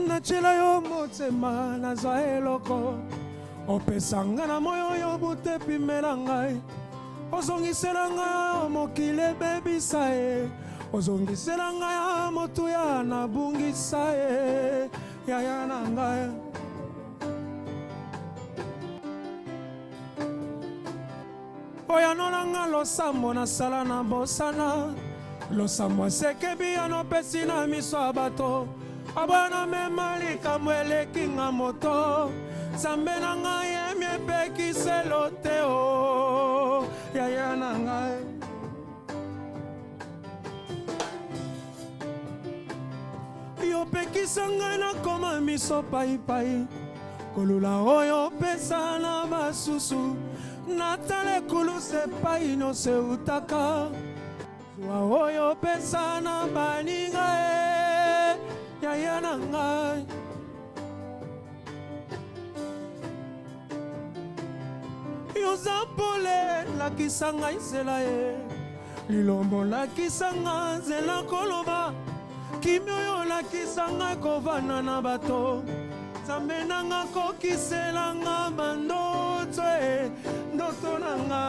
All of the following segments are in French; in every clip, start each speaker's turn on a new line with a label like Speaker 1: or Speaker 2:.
Speaker 1: nachela yo motema nazwa eloko opesanga na moyo yo butepimela ngai ozongisela ngai mokili ebebisa ye ozongisela ngai motuya nabungisa ye yaya na ngai oyanona nga losambo nasala na bosana losambo esekebi yanopesi na miso ya bato abwana mema likambo eleki nga moto Zambe na ngai emi epekiselo te o yaya na ngai yo pekisa ngai nakoma miso paipai kolula oyo pesa na basusu natala ekulu sepai no seutaka zwa oyo pesa na baninga yaya na ngai yoza pole lakisa ngai nzela ye lilombo lakisa ngai nzela koloba kimi oyo lakisa ngai kovanda na bato Zambe na nga kokisela nga bandoto ndoto na nga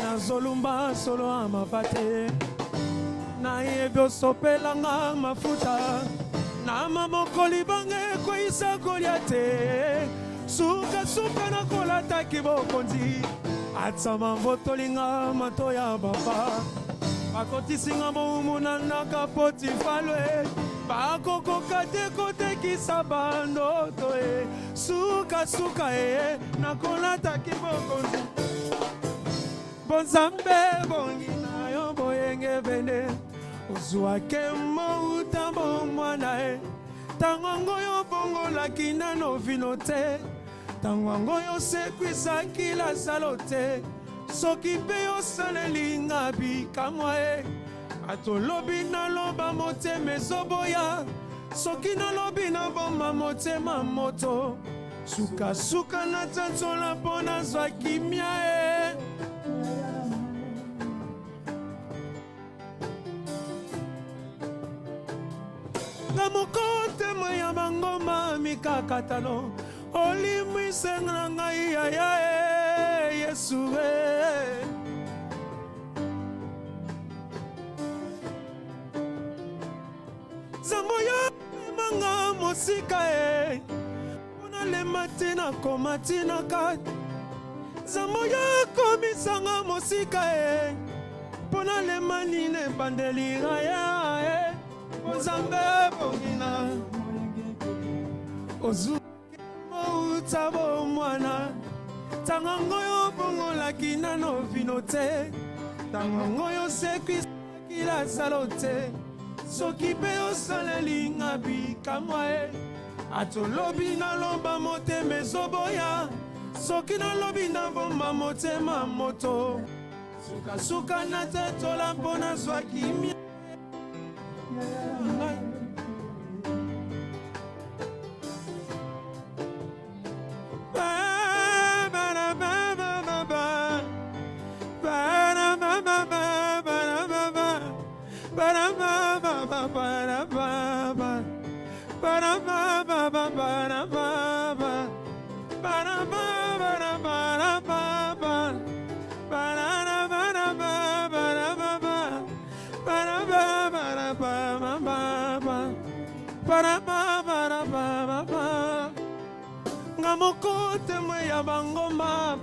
Speaker 1: nazolumba solo amapate nayebi osopela nga mafuta na mabokoli bange kwisa kolia te suka na kolataki bokonzi atsama votolinga mato ya baba bakotisinga boumuna na kapotifalwe bakokoka te kotekisa bandoto suka na kolataki bokonzi bonzambe bongi na yo boyenge bende ozwake mouta bomwana tango ngoyo bongolaki nano vino te tango ngoyo sekwisaki lasalo te soki mpe yosaleli nga bikamwa atolobi naloba motema ezoboya soki nalobi nabomba motema moto sukasuka natatsola mpo nazwa kimia na mokotema ya bangoma mikakatano olimwisenga na ngai yaya Yesu zambo ya manga mosika mpona lema tina koma tina kati zambo ya komisanga mosika mpona lema nine bandelira ya Ozambe bongina ozuke mouta bomwana tanga ngoyo bongolaki nano vino te tanga ngoyo sekwisaki lasalo te soki mpe osaleli nga bikamwa atolobi naloba motema ezoboya soki nalobi nabomba motema moto sukasuka natatola mpo nazwa kimia mokotema ya bangoma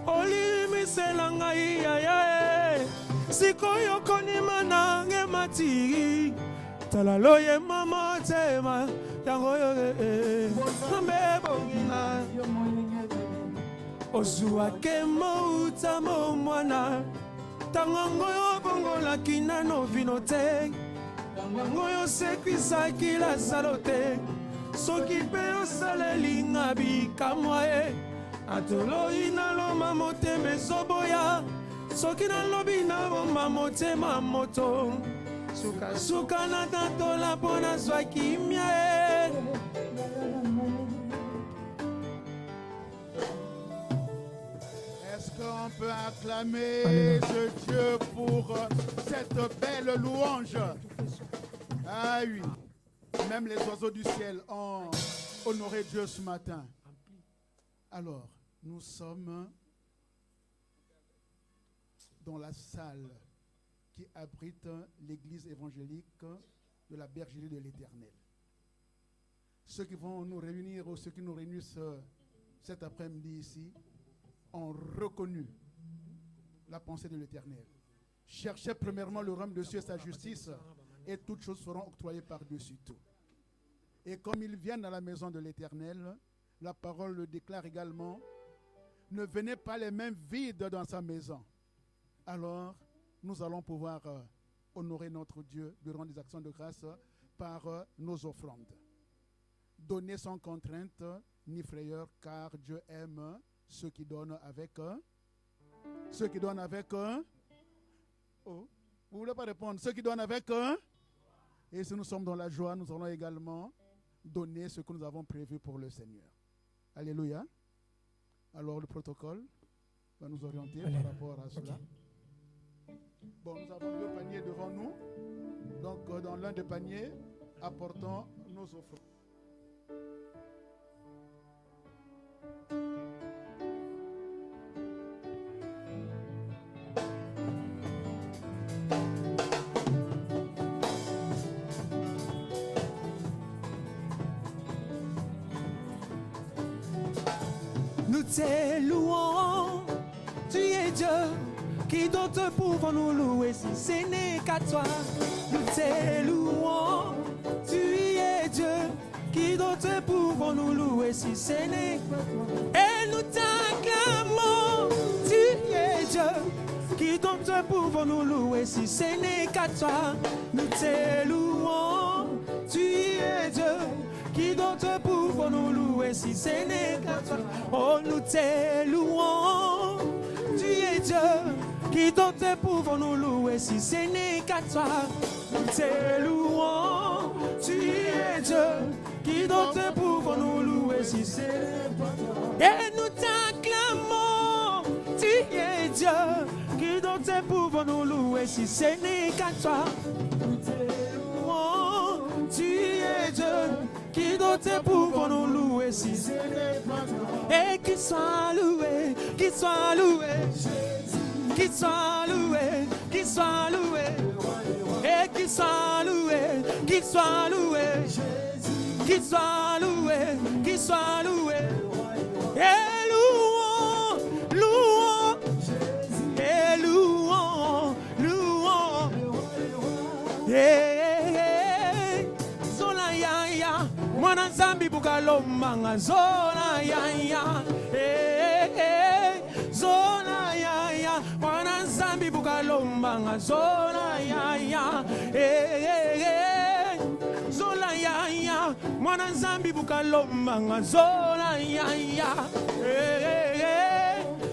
Speaker 1: olimisela ngai yaya sikoyo konima nange matiri tala loyema motema yango yo nambe bongina ozwake mouta momwana tango ngoyo bongolaki nano vino te tango ngoyo sekwisaki lasalo te soki mpe osaleli nga bikamwa atoloyi naloma motema ezoboya soki nalobi nabomba motema moto sukasuka natatola mpo nazwa kimia
Speaker 2: Let's go. On peut acclamer ce Dieu pour cette belle louange. Ah oui, même les oiseaux du ciel ont honoré Dieu ce matin. Alors, nous sommes dans la salle qui abrite l'église évangélique de la Bergerie de l'Éternel. Ceux qui vont nous réunir ou ceux qui nous réunissent cet après-midi ici ont reconnu la pensée de l'Éternel. Cherchez premièrement le royaume de Dieu et sa justice, et toutes choses seront octroyées par-dessus tout. Et comme ils viennent à la maison de l'Éternel, la parole le déclare également, ne venez pas les mains vides dans sa maison. Alors, nous allons pouvoir honorer notre Dieu durant des actions de grâce par nos offrandes. Donner sans contrainte ni frayeur, car Dieu aime ceux qui donnent avec ceux qui donnent avec oh, vous ne voulez pas répondre? Ceux qui donnent avec et si nous sommes dans la joie, nous allons également donner ce que nous avons prévu pour le Seigneur. Alléluia. Alors le protocole va nous orienter par rapport à cela. Bon, nous avons 2 paniers devant nous. Donc dans l'un des paniers, apportons nos offrandes.
Speaker 1: Nous te louons, tu es Dieu, qui d'autre pouvons nous louer si ce n'est qu'à toi. Nous te louons, tu es Dieu, qui d'autre pouvons nous louer si ce n'est qu'à toi. Et nous t'acclamons, tu es Dieu, qui d'autre pouvons nous louer si ce n'est qu'à toi. Nous te louons, tu es Dieu, qui d'autre pouvons nous louer si ce n'est qu'à toi. Oh, nous te louons, tu es Dieu, qui d'autre pouvons nous louer si ce n'est qu'à toi. Nous te louons, tu es Dieu, qui d'autre pouvons nous louer si ce n'est qu'à toi. Et nous t'acclamons, tu es Dieu, qui d'autre pouvons nous louer si ce n'est qu'à toi. Nous te louons, tu es Dieu, qui d'autre pouvons nous louer si ce n'est pas toi. Et qu'il soit loué, qu'il soit loué, qu'il soit loué, qu'il soit loué, et qu'il soit loué, qu'il soit loué, qu'il soit loué, qu'il soit loué. Et louons, louons, et louons, louons. Mwana zambi bukalomanga zona ya zona ya mwana zambi bukalomanga zona ya zona ya mwana zambi bukalomanga zona ya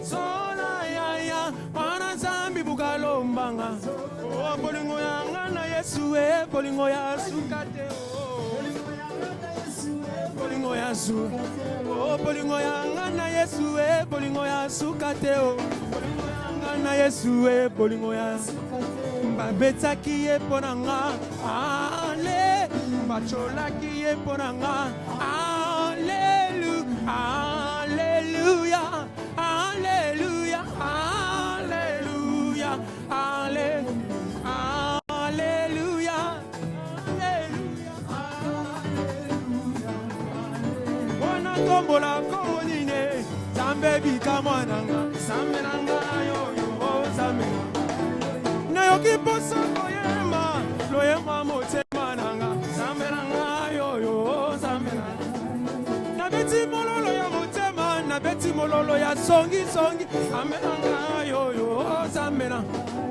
Speaker 1: zona ya mwana zambi bukalombanga. Oh, bolingo yanga na Yesu bolingo ya sukate bolingo ya su, oh bolingo yanga na Yesu bolingo ya sukate o, bolingo yanga na Yesu bolingo ya mbabeta kiye ponanga, ale bachola kiye ponanga, alléluia, alléluia, alléluia, alléluia, alléluia, alléluia. Tombola konine zambe bika mwananga zambe nanga yo zambe na yoki posa koyema loyema motema nanga zambe nanga yo zambe na beti mololo ya motema na beti mololo ya songi zambe nanga yo zambe na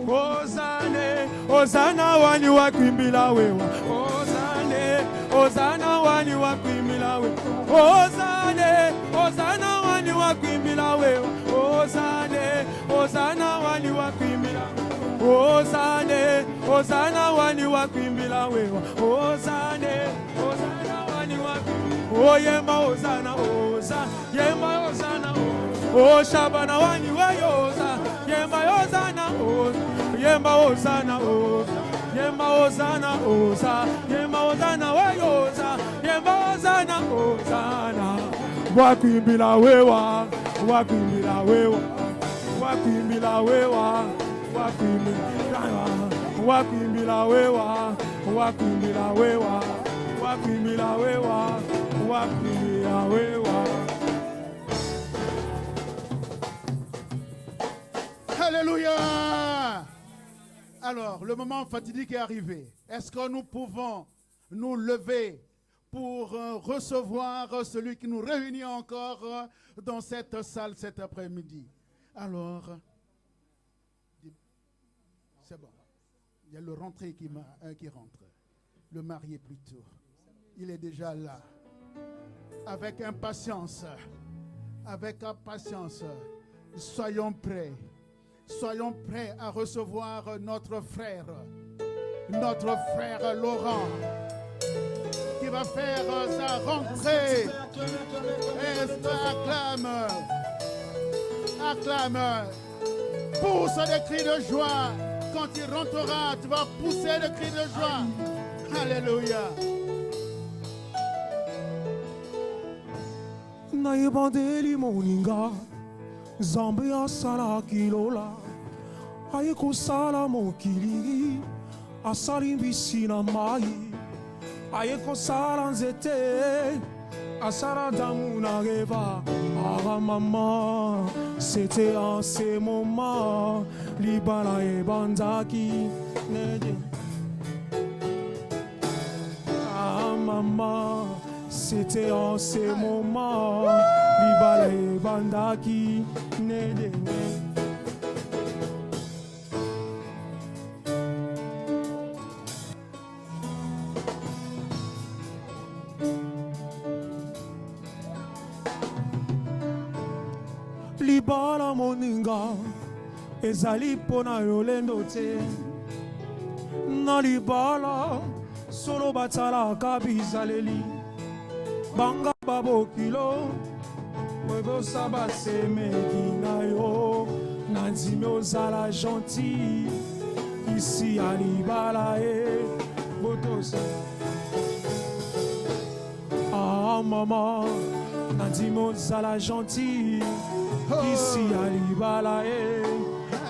Speaker 1: ozane ozana wani wakwimbila wewa ozane ozana wani wakwimbila wewa ozane ozana wani wakwimbila wewa ozane ozana wani wakwimbila ozane ozana wani wakwimbila wewa ozane ozana wani wakwimbila oyema ozana oza yema ozana o shabana wani weyoza yemba Hosanna, yemba Hosanna, yemba Hosanna, yemba Hosanna, Hosanna. Wakimbila wewa, wakimbila wewa, wakimbila wewa, wakimbila wewa, wakimbila wewa, wakimbila wewa, wakimbila wewa.
Speaker 2: Alléluia. Alors, le moment fatidique est arrivé. Est-ce que nous pouvons nous lever pour recevoir celui qui nous réunit encore dans cette salle cet après-midi? Alors, c'est bon. Il y a le rentré qui rentre. Le marié plutôt. Il est déjà là. Avec impatience. Avec impatience. Soyons prêts. Soyons prêts à recevoir notre frère Laurent, qui va faire sa rentrée. Acclame, pousse des cris de joie. Quand il rentrera, tu vas pousser des cris de joie. Alléluia.
Speaker 1: Naibandeli moninga. Zambe asala kilola, aiko sala mokili, asali mbisi na mai, aiko sala nzete, asala damu na reva. Ah maman, c'était en ces moments, libala e bandaki, nede. Ah maman, c'était en ces moments, libala e bandaki. Libala moninga ezali pona yolendo te na libala solo batala kabizaleli banga babokilo Webo saba semeki na yo Nanzime ozala gentil Ici à Libala e Botosa Ah maman Nanzime ozala gentil Ici à Libala e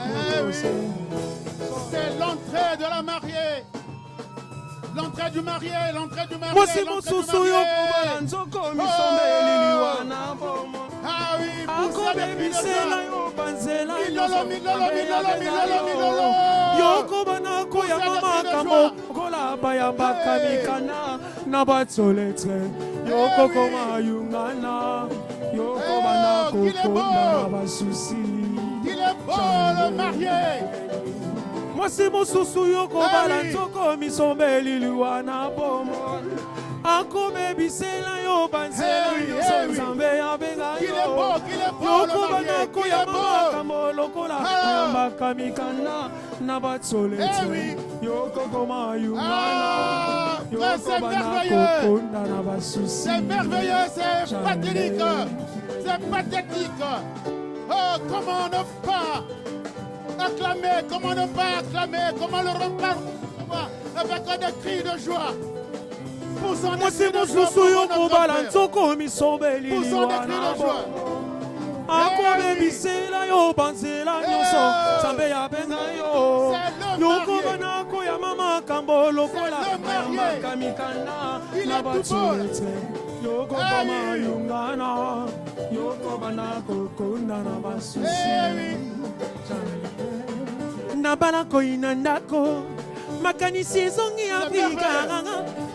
Speaker 1: Botosa
Speaker 2: C'est l'entrée de la mariée. L'entrée du marié, l'entrée du marié.
Speaker 1: Voici mon sousou yo kubala nzoko misombeli liwana bomo.
Speaker 2: Ah oui,
Speaker 1: pousse des cris de joie.
Speaker 2: Milolo.
Speaker 1: Yoko banako ya mama kamo kola baya bakamikana na batsoletre. Yoko koma yungana. Yoko banako koma basusi.
Speaker 2: Il est beau le marié.
Speaker 1: Moi c'est mon sousou yoko balanzoko misombeli liwana bomo. Akome bisela yo banzela yo zambe ya benga yo. Yoko banako ya mama kamo lokola yamba kamikana na batsolete. Yoko koma yungana. Yoko banako konda na basusi.
Speaker 2: C'est merveilleux, c'est pathétique. C'est pathétique. Oh, comment ne pas acclamer, comment ne pas acclamer, comment le reprendre avec des cris de joie. Poussons des cris de joie pour notre Père. Poussons des cris de joie.
Speaker 1: Akome bisela yo banzela nyoso zambe ya benga yo. Yoko banako ya mama kambo lokola yamba kamikana na batsolete. Yoko kama yungana. Yoko banako konda na basusi. Nabalako inandako makanisi ezongi Afrika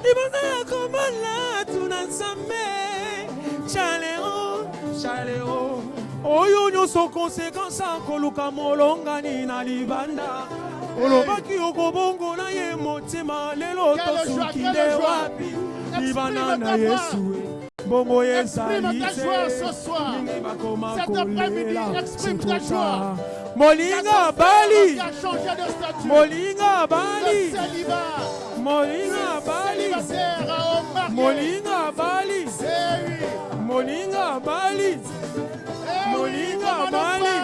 Speaker 1: libonza ya komala tuna nzambe chaleo oyo nyonso konsekansa koluka molongani na libanda olobaki okobongola ye motema lelo tosukile wapi libanda na Yesu bongo ezali te bakoma kolela sintota Molinga Bali, Molinga Bali, Molinga Bali, Molinga Bali, Molinga Bali, Molinga Bali,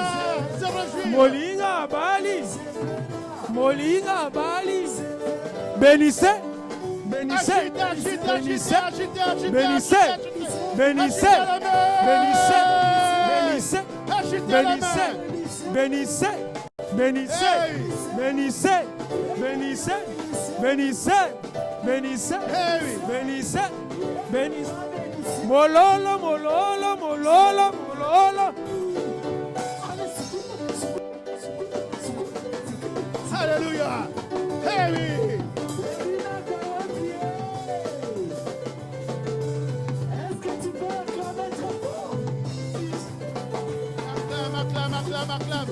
Speaker 1: Molinga Bali, Molinga Bali. Bénissez. Bénissez. Bénissez. Bénissez. Bénissez. Bénissez. Bénissez. Bénissez. Bénissez. Bénissez. Bénissez. Bénissez. Bénissez. Bénissez. Bénissez. Mololo, mololo, mololo, mololo.
Speaker 2: Alléluia. Hey oui.
Speaker 3: Est-ce que tu peux acclamer trop fort?
Speaker 2: Acclame, acclame, acclame, acclame.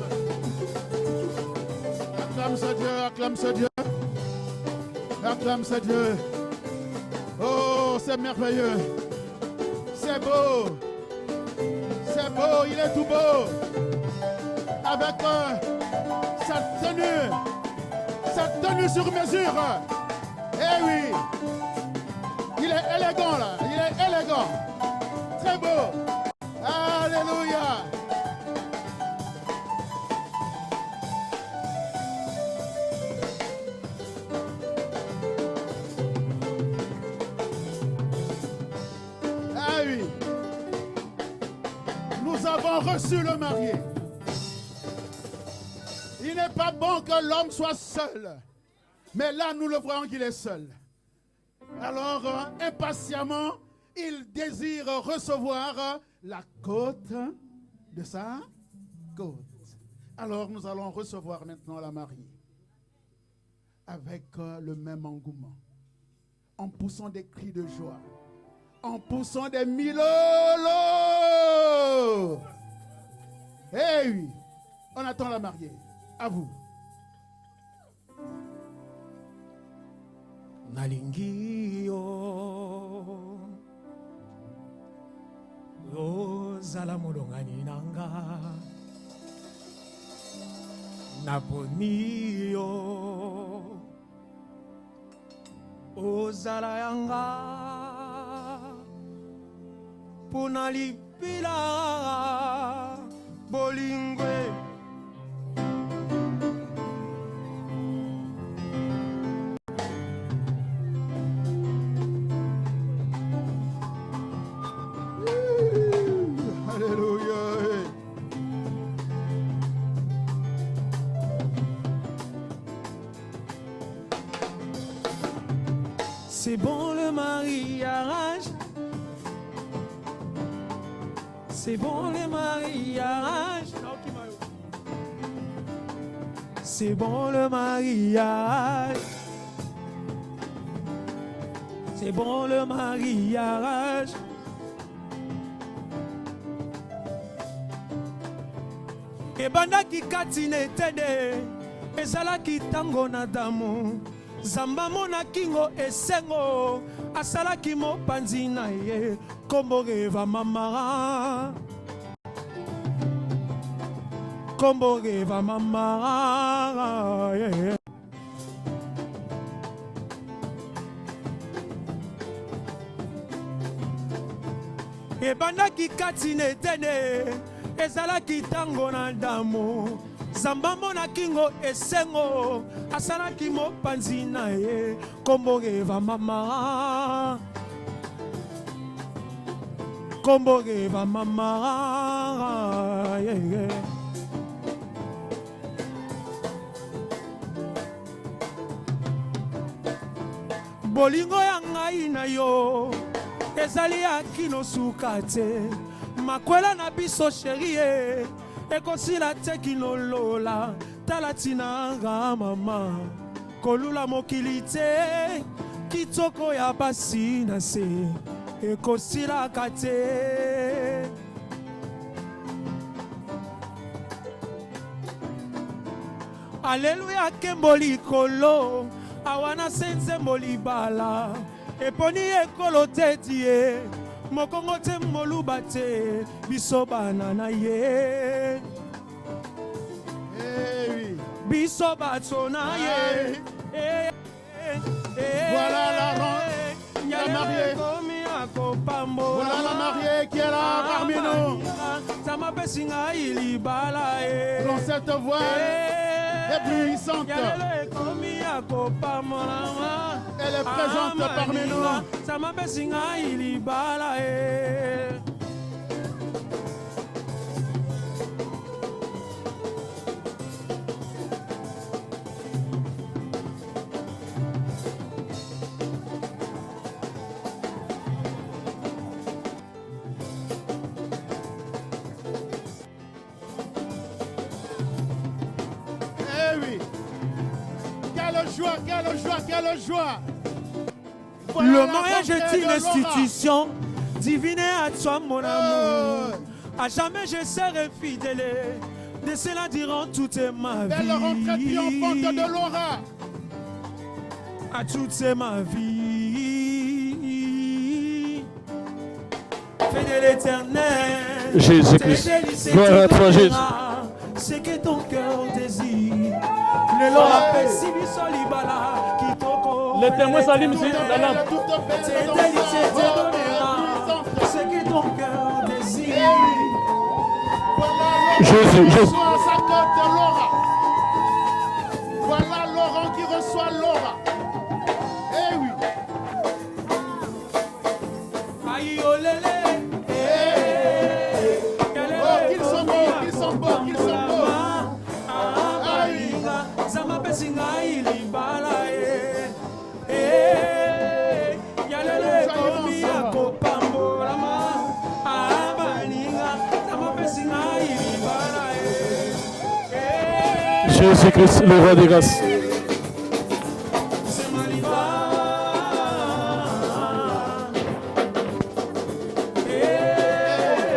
Speaker 2: Acclame ce Dieu, acclame ce Dieu. Acclame ce Dieu. Oh, c'est merveilleux. C'est beau. C'est beau, il est tout beau. Avec sa tenue sur mesure. Eh oui. Il est élégant là. Il est élégant. Très beau. Alléluia. Ah oui. Nous avons reçu le marié. Il n'est pas bon que l'homme soit seul. Mais là, nous le voyons qu'il est seul. Alors, impatiemment, il désire recevoir la côte de sa côte. Alors, nous allons recevoir maintenant la mariée. Avec le même engouement. En poussant des cris de joie. En poussant des milolos. Eh oui, on attend la mariée. À vous.
Speaker 1: Nalingi yo ozala molongani nanga naponi yo ozala yanga pona lipila bolingwe. C'est bon le mariage. C'est bon le mariage. C'est bon le mariage. C'est bon le mariage. Ebandaki katine tede. Ezalaki tango na damu. Zamba mona kingo esengo asalaki mopanzi na ye kombo reva mama kombo reva mama yeah. Ebandaki katine tene ezalaki tango na damu. Zamba mona kingo esengo asalaki mopanzi na ye kombo reva mama kombo reva mama yeah. Bolingo ya ngai na yo ezali ya kino suka te makwela na biso sherie ekosila te kinolola tala tinanga mama kolula mokili te kitoko ya basi na se ekosilaka te. Alleluya kembo likolo awana senzembo libala eponi ekolo tetie mokongo te moluba te biso bana na ye biso bato na ye.
Speaker 2: Voilà la mariée. Voilà la mariée qui est là parmi nous. Dans cette voile. éblouissante. Elle est présente parmi nous. Quelle joie! Voilà
Speaker 1: le mariage est une institution divine à toi, mon amour. À jamais je serai fidèle. De cela durant toute ma vie.
Speaker 2: Belle rentrée triomphante de Laura.
Speaker 1: À toute ma vie. Fais de l'éternel.
Speaker 4: Jésus-Christ. Gloire à toi, Jésus.
Speaker 1: C'est que ton cœur désire. Le Lord appelle Sibi Solibala.
Speaker 4: Les témoins s'allument ici, la lampe.
Speaker 1: C'est délice, te donnera ce que ton cœur désire.
Speaker 4: Jésus.
Speaker 2: Reçoit sa côte Laura. Voilà Laurent qui reçoit Laura. Eh oui.
Speaker 1: Aïe, oh lélé.
Speaker 2: Qu'ils sont beaux.
Speaker 1: Zama Bessinga, il y bala.
Speaker 4: Jésus-Christ, le roi des grâces.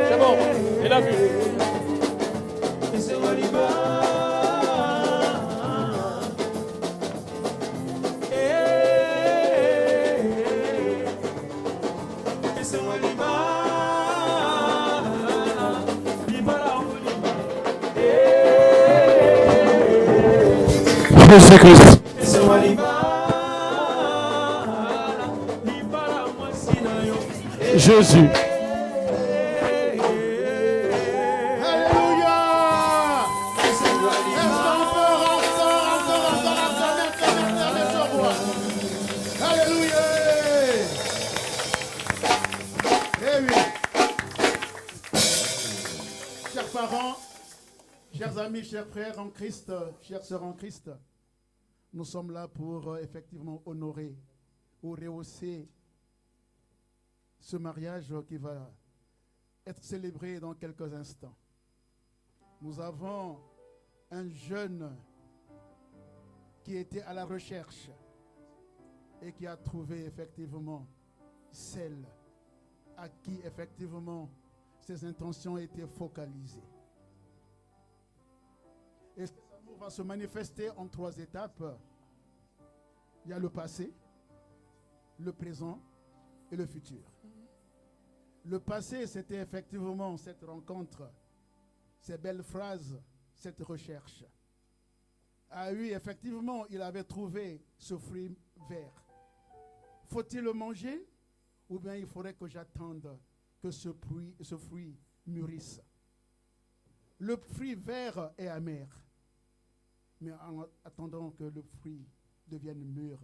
Speaker 4: C'est bon, il a vu. Jésus-Christ. Jésus.
Speaker 2: Alléluia. Est-ce qu'on peut encore. Alléluia. Eh oui. Chers parents, chers amis, chers frères en Christ, chères sœurs en Christ, nous sommes là pour effectivement honorer ou rehausser ce mariage qui va être célébré dans quelques instants. Nous avons un jeune qui était à la recherche et qui a trouvé effectivement celle à qui effectivement ses intentions étaient focalisées. Et cet amour va se manifester en 3 étapes. Il y a le passé, le présent et le futur. Le passé, c'était effectivement cette rencontre, ces belles phrases, cette recherche. Ah oui, effectivement, il avait trouvé ce fruit vert. Faut-il le manger ou bien il faudrait que j'attende que ce fruit mûrisse? Le fruit vert est amer, mais en attendant que le fruit devienne mûr,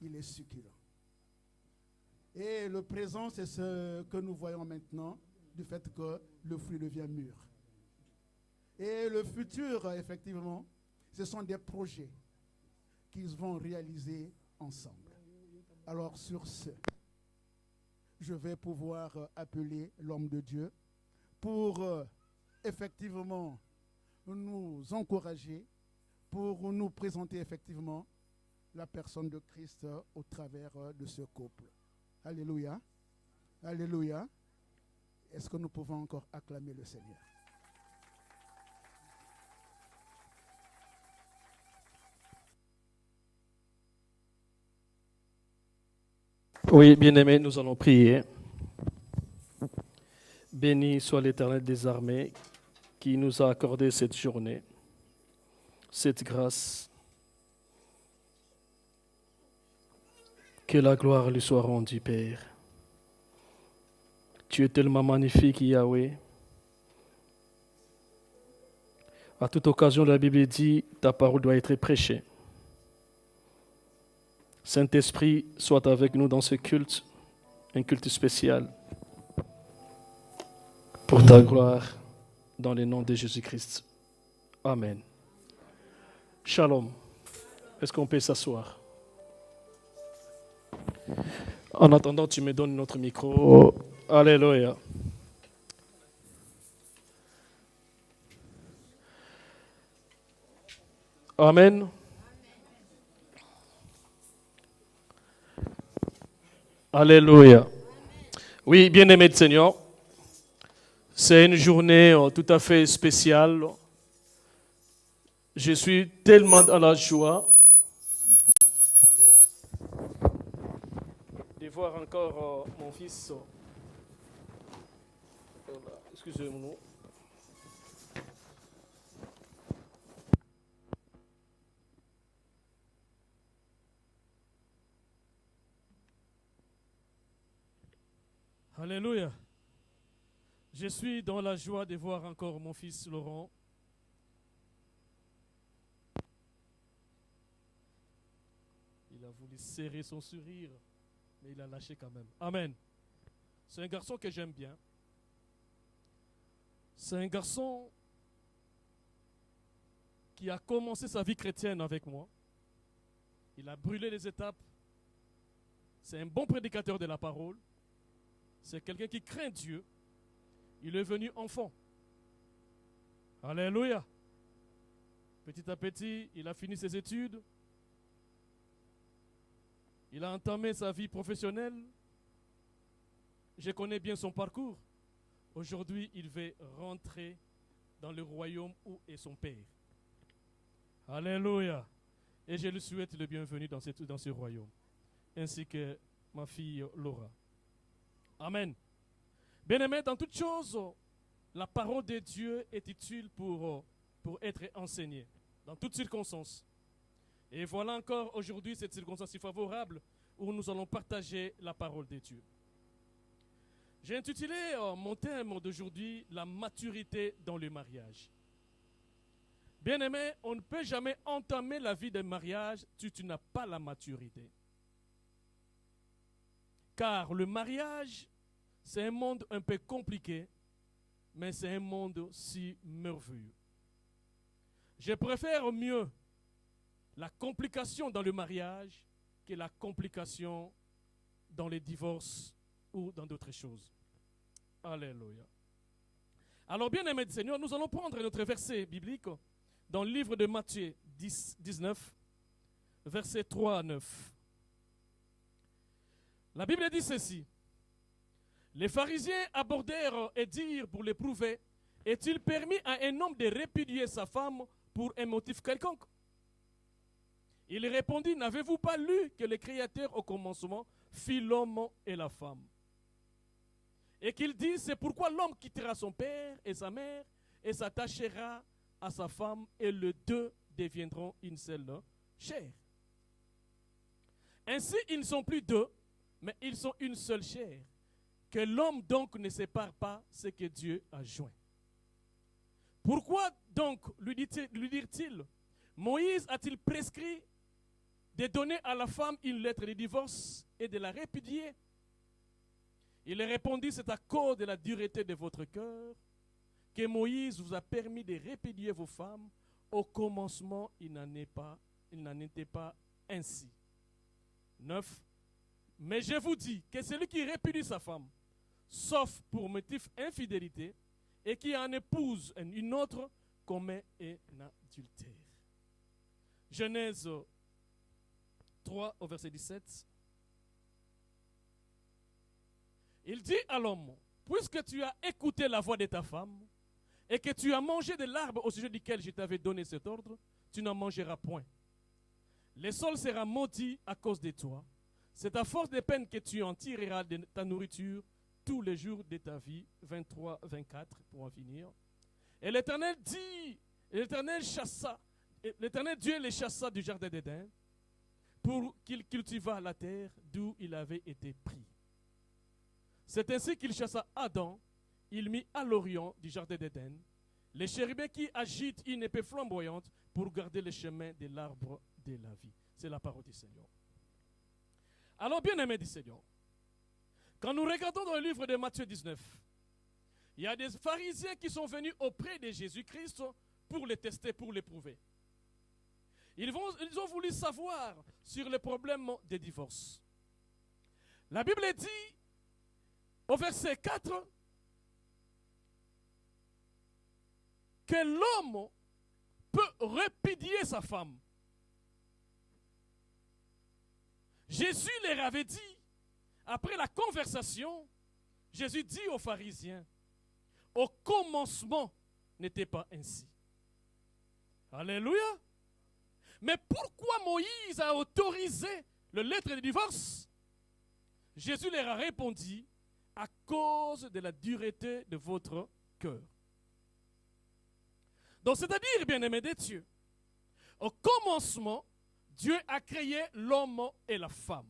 Speaker 2: il est succulent. Et le présent, c'est ce que nous voyons maintenant, du fait que le fruit devient mûr. Et le futur, effectivement, ce sont des projets qu'ils vont réaliser ensemble. Alors sur ce, je vais pouvoir appeler l'homme de Dieu pour effectivement nous encourager, pour nous présenter effectivement la personne de Christ au travers de ce couple. Alléluia. Alléluia. Est-ce que nous pouvons encore acclamer le Seigneur?
Speaker 4: Oui, bien-aimés, nous allons prier. Béni soit l'Éternel des armées qui nous a accordé cette journée, cette grâce. Que la gloire lui soit rendue, Père. Tu es tellement magnifique, Yahweh. À toute occasion, la Bible dit, ta parole doit être prêchée. Saint-Esprit, sois avec nous dans ce culte, un culte spécial, pour ta gloire, dans le nom de Jésus-Christ. Amen. Shalom. Est-ce qu'on peut s'asseoir? En attendant, tu me donnes notre micro. Alléluia. Amen. Alléluia. Oui, bien-aimés de Seigneur, c'est une journée tout à fait spéciale. Je suis tellement dans la joie de voir encore mon fils. Excusez-moi. Alléluia. Je suis dans la joie de voir encore mon fils Laurent. Il a voulu serrer son sourire, mais il a lâché quand même. Amen. C'est un garçon que j'aime bien. C'est un garçon qui a commencé sa vie chrétienne avec moi. Il a brûlé les étapes. C'est un bon prédicateur de la parole. C'est quelqu'un qui craint Dieu. Il est venu enfant. Alléluia. Petit à petit, il a fini ses études. Il a entamé sa vie professionnelle. Je connais bien son parcours. Aujourd'hui, il veut rentrer dans le royaume où est son Père. Alléluia. Et je lui souhaite le bienvenu dans ce royaume. Ainsi que ma fille Laura. Amen. Bien-aimés, dans toute chose, la parole de Dieu est utile pour être enseignée, dans toutes circonstances. Et voilà encore aujourd'hui cette circonstance si favorable où nous allons partager la parole de Dieu. J'ai intitulé mon thème d'aujourd'hui, la maturité dans le mariage. Bien-aimés, on ne peut jamais entamer la vie de mariage si tu n'as pas la maturité. Car le mariage, c'est un monde un peu compliqué, mais c'est un monde si merveilleux. Je préfère mieux la complication dans le mariage que la complication dans les divorces ou dans d'autres choses. Alléluia. Alors, bien-aimés du Seigneur, nous allons prendre notre verset biblique dans le livre de Matthieu 19, versets 3 à 9. La Bible dit ceci. Les pharisiens abordèrent et dirent pour l'éprouver, est-il permis à un homme de répudier sa femme pour un motif quelconque? Il répondit, n'avez-vous pas lu que le Créateur au commencement fit l'homme et la femme? Et qu'il dit, c'est pourquoi l'homme quittera son père et sa mère et s'attachera à sa femme et les deux deviendront une seule chair. Ainsi, ils ne sont plus deux, mais ils sont une seule chair. Que l'homme donc ne sépare pas ce que Dieu a joint. Pourquoi donc, lui dit-il, Moïse a-t-il prescrit de donner à la femme une lettre de divorce et de la répudier? Il répondit, c'est à cause de la dureté de votre cœur que Moïse vous a permis de répudier vos femmes. Au commencement, il n'en était pas ainsi. 9. Mais je vous dis que celui qui répudie sa femme, sauf pour motif infidélité, et qui en épouse une autre, commet un adultère. Genèse 3 au verset 17. Il dit à l'homme, puisque tu as écouté la voix de ta femme, et que tu as mangé de l'arbre au sujet duquel je t'avais donné cet ordre, tu n'en mangeras point. Le sol sera maudit à cause de toi. C'est à force de peine que tu en tireras de ta nourriture tous les jours de ta vie. 23, 24 pour en finir. Et l'Éternel dit, l'Éternel Dieu les chassa du jardin d'Éden pour qu'il cultivât la terre d'où il avait été pris. C'est ainsi qu'il chassa Adam, il mit à l'orient du jardin d'Éden les chérubins qui agitent une épée flamboyante pour garder le chemin de l'arbre de la vie. C'est la parole du Seigneur. Alors, bien-aimés du Seigneur, quand nous regardons dans le livre de Matthieu 19, il y a des pharisiens qui sont venus auprès de Jésus-Christ pour le tester, pour l'éprouver. Ils ont voulu savoir sur le problème des divorces. La Bible dit, au verset 4, que l'homme peut répudier sa femme. Jésus leur avait dit, après la conversation, Jésus dit aux pharisiens, au commencement n'était pas ainsi. Alléluia. Mais pourquoi Moïse a autorisé le lettre de divorce? Jésus leur a répondu, à cause de la dureté de votre cœur. Donc, c'est-à-dire, bien-aimés de Dieu, au commencement, Dieu a créé l'homme et la femme.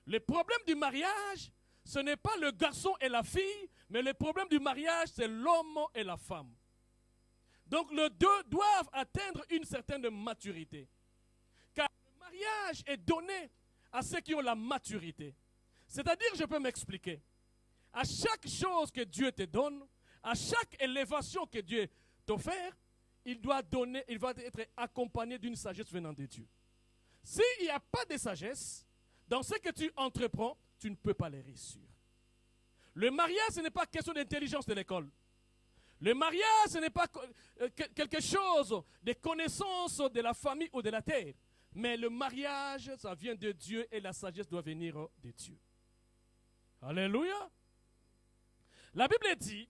Speaker 4: Le problème du mariage, ce n'est pas le garçon et la fille, mais le problème du mariage, c'est l'homme et la femme. Donc, les deux doivent atteindre une certaine maturité. Car le mariage est donné à ceux qui ont la maturité. C'est-à-dire, je peux m'expliquer. À chaque chose que Dieu te donne, à chaque élévation que Dieu t'offre, il va être accompagné d'une sagesse venant de Dieu. S'il n'y a pas de sagesse, dans ce que tu entreprends, tu ne peux pas les réussir. Le mariage, ce n'est pas question d'intelligence de l'école. Le mariage, ce n'est pas quelque chose de connaissance de la famille ou de la terre. Mais le mariage, ça vient de Dieu et la sagesse doit venir de Dieu. Alléluia. La Bible dit,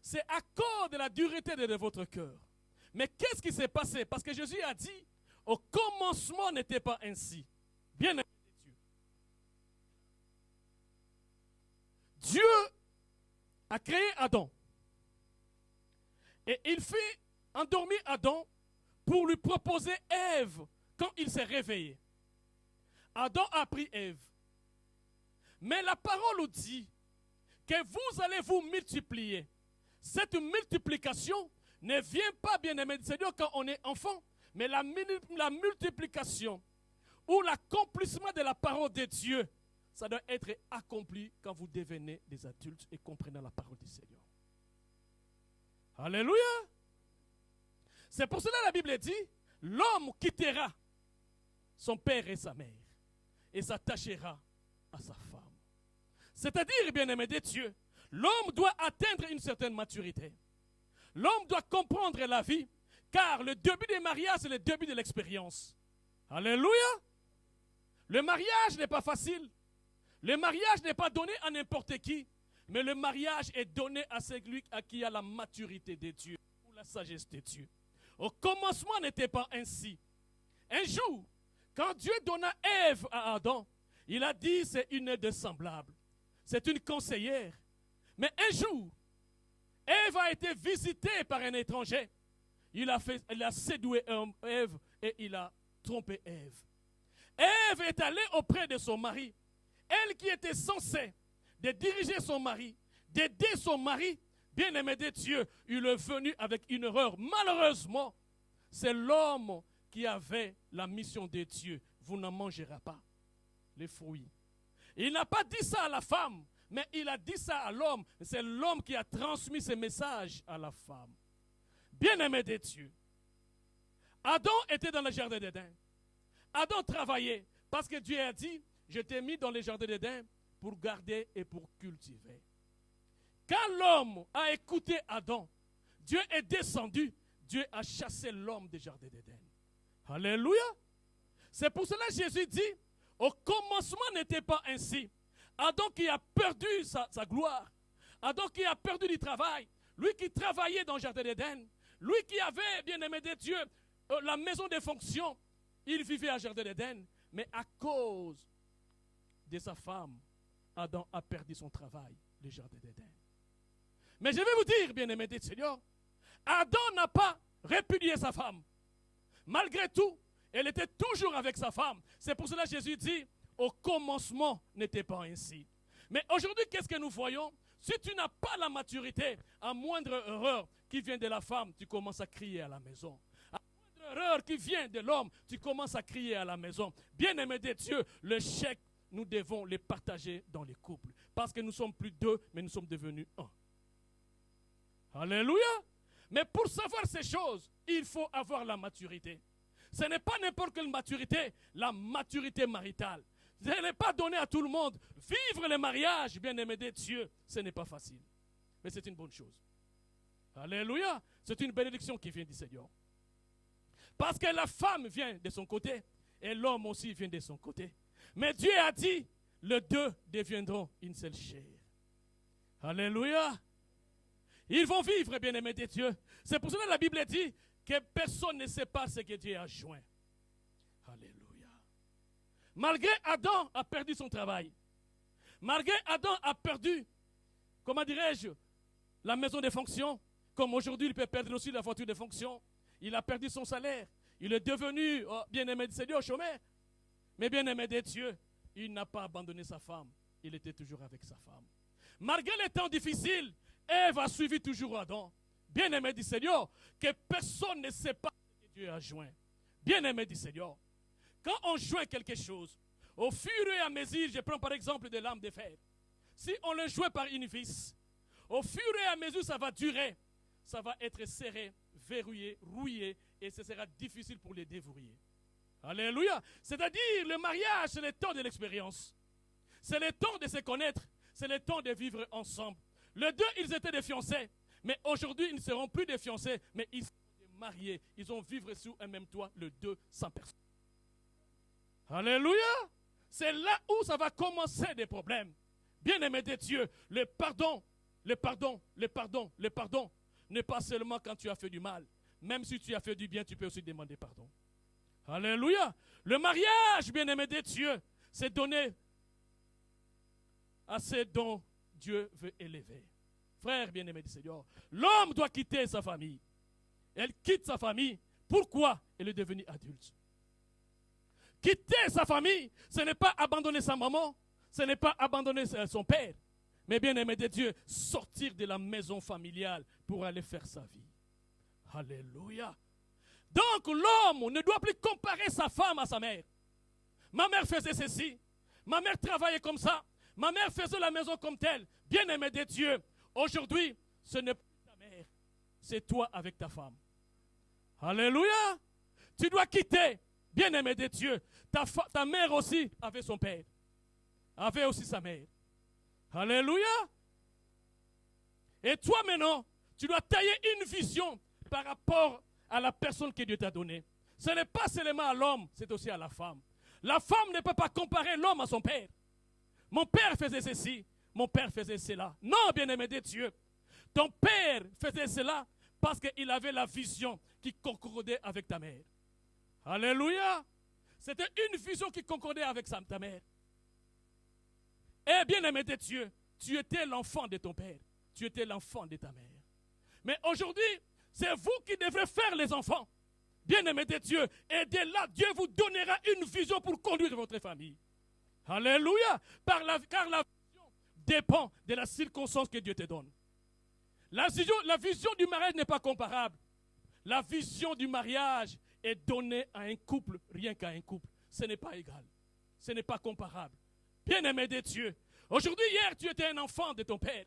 Speaker 4: c'est à cause de la dureté de votre cœur. Mais qu'est-ce qui s'est passé? Parce que Jésus a dit, au commencement n'était pas ainsi. Bien aimé Dieu. Dieu a créé Adam. Et il fait endormir Adam pour lui proposer Ève quand il s'est réveillé. Adam a pris Ève. Mais la parole dit que vous allez vous multiplier. Cette multiplication ne vient pas, bien-aimé du Seigneur, quand on est enfant, mais la multiplication ou l'accomplissement de la parole de Dieu, ça doit être accompli quand vous devenez des adultes et comprenez la parole du Seigneur. Alléluia. C'est pour cela que la Bible dit, l'homme quittera son père et sa mère et s'attachera à sa femme. C'est-à-dire, bien-aimé de Dieu, l'homme doit atteindre une certaine maturité. L'homme doit comprendre la vie, car le début des mariages, c'est le début de l'expérience. Alléluia. Le mariage n'est pas facile. Le mariage n'est pas donné à n'importe qui, mais le mariage est donné à celui à qui a la maturité de Dieu ou la sagesse de Dieu. Au commencement n'était pas ainsi. Un jour, quand Dieu donna Ève à Adam, il a dit c'est une de semblable. C'est une conseillère. Mais un jour, Ève a été visitée par un étranger. Il a séduit Ève et il a trompé Ève. Ève est allée auprès de son mari. Elle qui était censée de diriger son mari, d'aider son mari, bien-aimé de Dieu, il est venu avec une erreur. Malheureusement, c'est l'homme qui avait la mission de Dieu. Vous n'en mangerez pas les fruits. Il n'a pas dit ça à la femme, mais il a dit ça à l'homme. C'est l'homme qui a transmis ce message à la femme. Bien-aimé de Dieu, Adam était dans le jardin d'Éden. Adam travaillait parce que Dieu a dit, je t'ai mis dans le jardin d'Éden pour garder et pour cultiver. Quand l'homme a écouté Adam, Dieu est descendu, Dieu a chassé l'homme du jardin d'Éden. Alléluia. C'est pour cela que Jésus dit, au commencement n'était pas ainsi. Adam qui a perdu sa gloire, Adam qui a perdu du travail, lui qui travaillait dans le jardin d'Éden, lui qui avait, bien-aimé de Dieu, la maison de fonction, il vivait à jardin d'Éden, mais à cause de sa femme, Adam a perdu son travail, le jardin d'Éden. Mais je vais vous dire, bien-aimé du Seigneur, Adam n'a pas répudié sa femme. Malgré tout, elle était toujours avec sa femme. C'est pour cela que Jésus dit, au commencement n'était pas ainsi. Mais aujourd'hui, qu'est-ce que nous voyons? Si tu n'as pas la maturité, à moindre erreur, qui vient de la femme, tu commences à crier à la maison. À la moindre erreur qui vient de l'homme, tu commences à crier à la maison. Bien-aimés de Dieu, le chèque, nous devons les partager dans les couples. Parce que nous sommes plus deux, mais nous sommes devenus un. Alléluia. Mais pour savoir ces choses, il faut avoir la maturité. Ce n'est pas n'importe quelle maturité, la maturité maritale. Ce n'est pas donné à tout le monde. Vivre le mariage, bien-aimé de Dieu, ce n'est pas facile. Mais c'est une bonne chose. Alléluia. C'est une bénédiction qui vient du Seigneur. Parce que la femme vient de son côté et l'homme aussi vient de son côté. Mais Dieu a dit, les deux deviendront une seule chair. Alléluia. Ils vont vivre, bien-aimés de Dieu. C'est pour cela que la Bible dit que personne ne sait pas ce que Dieu a joint. Alléluia. Malgré Adam a perdu son travail. Malgré Adam a perdu, comment dirais-je, la maison de fonction. Comme aujourd'hui, il peut perdre aussi la voiture de fonction. Il a perdu son salaire. Il est devenu, bien-aimé de Seigneur, chômeur. Mais bien-aimé de Dieu, il n'a pas abandonné sa femme. Il était toujours avec sa femme. Malgré les temps difficiles, Ève a suivi toujours Adam. Bien-aimé du Seigneur, que personne ne sait pas ce que Dieu a joint. Bien-aimé du Seigneur, quand on joint quelque chose, au fur et à mesure, je prends par exemple de l'âme de fer. Si on le joint par une vis, au fur et à mesure ça va durer, ça va être serré, verrouillé, rouillé, et ce sera difficile pour les déverrouiller. Alléluia. C'est-à-dire, le mariage, c'est le temps de l'expérience. C'est le temps de se connaître. C'est le temps de vivre ensemble. Les deux, ils étaient des fiancés. Mais aujourd'hui, ils ne seront plus des fiancés, mais ils sont des mariés. Ils vont vivre sous un même toit, les deux, sans personne. Alléluia. C'est là où ça va commencer des problèmes. Bien-aimés de Dieu, le pardon n'est pas seulement quand tu as fait du mal. Même si tu as fait du bien, tu peux aussi demander pardon. Alléluia. Le mariage, bien-aimé de Dieu, c'est donner à ce dont Dieu veut élever. Frère bien-aimé du Seigneur, l'homme doit quitter sa famille. Elle quitte sa famille. Pourquoi? Elle est devenue adulte. Quitter sa famille, ce n'est pas abandonner sa maman, ce n'est pas abandonner son père. Mais bien-aimé de Dieu, sortir de la maison familiale pour aller faire sa vie. Alléluia. Donc l'homme ne doit plus comparer sa femme à sa mère. Ma mère faisait ceci. Ma mère travaillait comme ça. Ma mère faisait la maison comme telle. Bien-aimé de Dieu, aujourd'hui, ce n'est plus ta mère. C'est toi avec ta femme. Alléluia. Tu dois quitter. Bien-aimé de Dieu, ta mère aussi avait son père. Avait aussi sa mère. Alléluia. Et toi maintenant, tu dois tailler une vision par rapport à la personne que Dieu t'a donnée. Ce n'est pas seulement à l'homme, c'est aussi à la femme. La femme ne peut pas comparer l'homme à son père. Mon père faisait ceci, mon père faisait cela. Non, bien-aimé de Dieu. Ton père faisait cela parce qu'il avait la vision qui concordait avec ta mère. Alléluia. C'était une vision qui concordait avec ta mère. Eh bien-aimé de Dieu, tu étais l'enfant de ton père. Tu étais l'enfant de ta mère. Mais aujourd'hui, c'est vous qui devrez faire les enfants. Bien-aimés de Dieu. Et de là, Dieu vous donnera une vision pour conduire votre famille. Alléluia. Car la vision dépend de la circonstance que Dieu te donne. La vision du mariage n'est pas comparable. La vision du mariage est donnée à un couple, rien qu'à un couple. Ce n'est pas égal. Ce n'est pas comparable. Bien-aimé de Dieu. Aujourd'hui, hier, tu étais un enfant de ton père.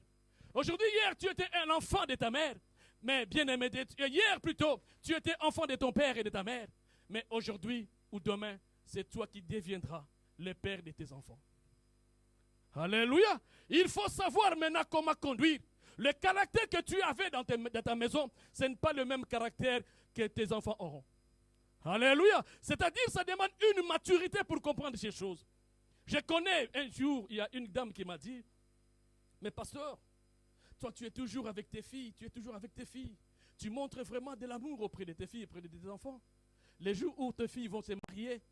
Speaker 4: Aujourd'hui, hier, tu étais un enfant de ta mère. Mais bien-aimé de Dieu, hier plutôt, tu étais enfant de ton père et de ta mère. Mais aujourd'hui ou demain, c'est toi qui deviendras le père de tes enfants. Alléluia. Il faut savoir maintenant comment conduire. Le caractère que tu avais dans ta maison, ce n'est pas le même caractère que tes enfants auront. Alléluia. C'est-à-dire, ça demande une maturité pour comprendre ces choses. Je connais un jour, il y a une dame qui m'a dit, mais pasteur, toi tu es toujours avec tes filles, tu es toujours avec tes filles. Tu montres vraiment de l'amour auprès de tes filles, auprès de tes enfants. Les jours où tes filles vont se marier,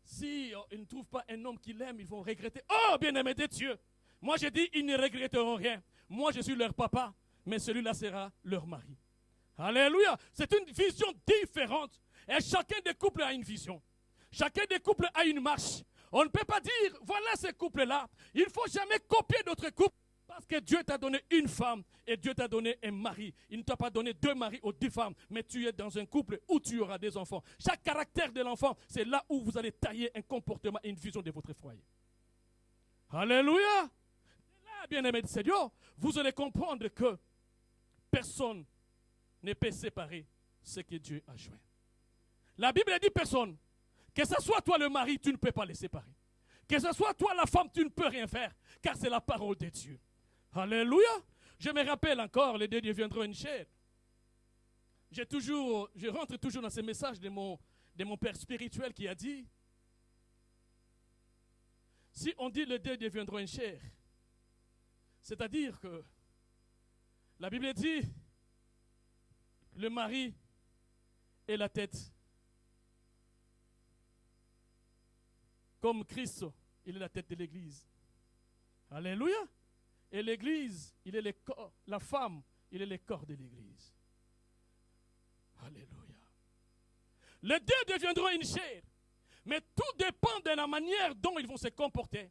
Speaker 4: si ils ne trouvent pas un homme qui l'aime, ils vont regretter. Oh, bien-aimé de Dieu. Moi, je dis, ils ne regretteront rien. Moi, je suis leur papa, mais celui-là sera leur mari. Alléluia. C'est une vision différente. Et chacun des couples a une vision. Chacun des couples a une marche. On ne peut pas dire, voilà ce couple-là. Il ne faut jamais copier d'autres couples. Parce que Dieu t'a donné une femme et Dieu t'a donné un mari. Il ne t'a pas donné 2 maris ou 2 femmes, mais tu es dans un couple où tu auras des enfants. Chaque caractère de l'enfant, c'est là où vous allez tailler un comportement et une vision de votre foyer. Alléluia. Et là, bien-aimés du Seigneur, vous allez comprendre que personne ne peut séparer ce que Dieu a joint. La Bible dit personne. Que ce soit toi le mari, tu ne peux pas les séparer. Que ce soit toi la femme, tu ne peux rien faire, car c'est la parole de Dieu. Alléluia. Je me rappelle encore, les deux deviendront une chair. Je rentre toujours dans ces messages de mon père spirituel qui a dit, si on dit les deux deviendront une chair, c'est-à-dire que la Bible dit, le mari est la tête. Comme Christ, il est la tête de l'Église. Alléluia. Et l'Église, il est le corps. La femme, il est le corps de l'Église. Alléluia. Les deux deviendront une chair. Mais tout dépend de la manière dont ils vont se comporter.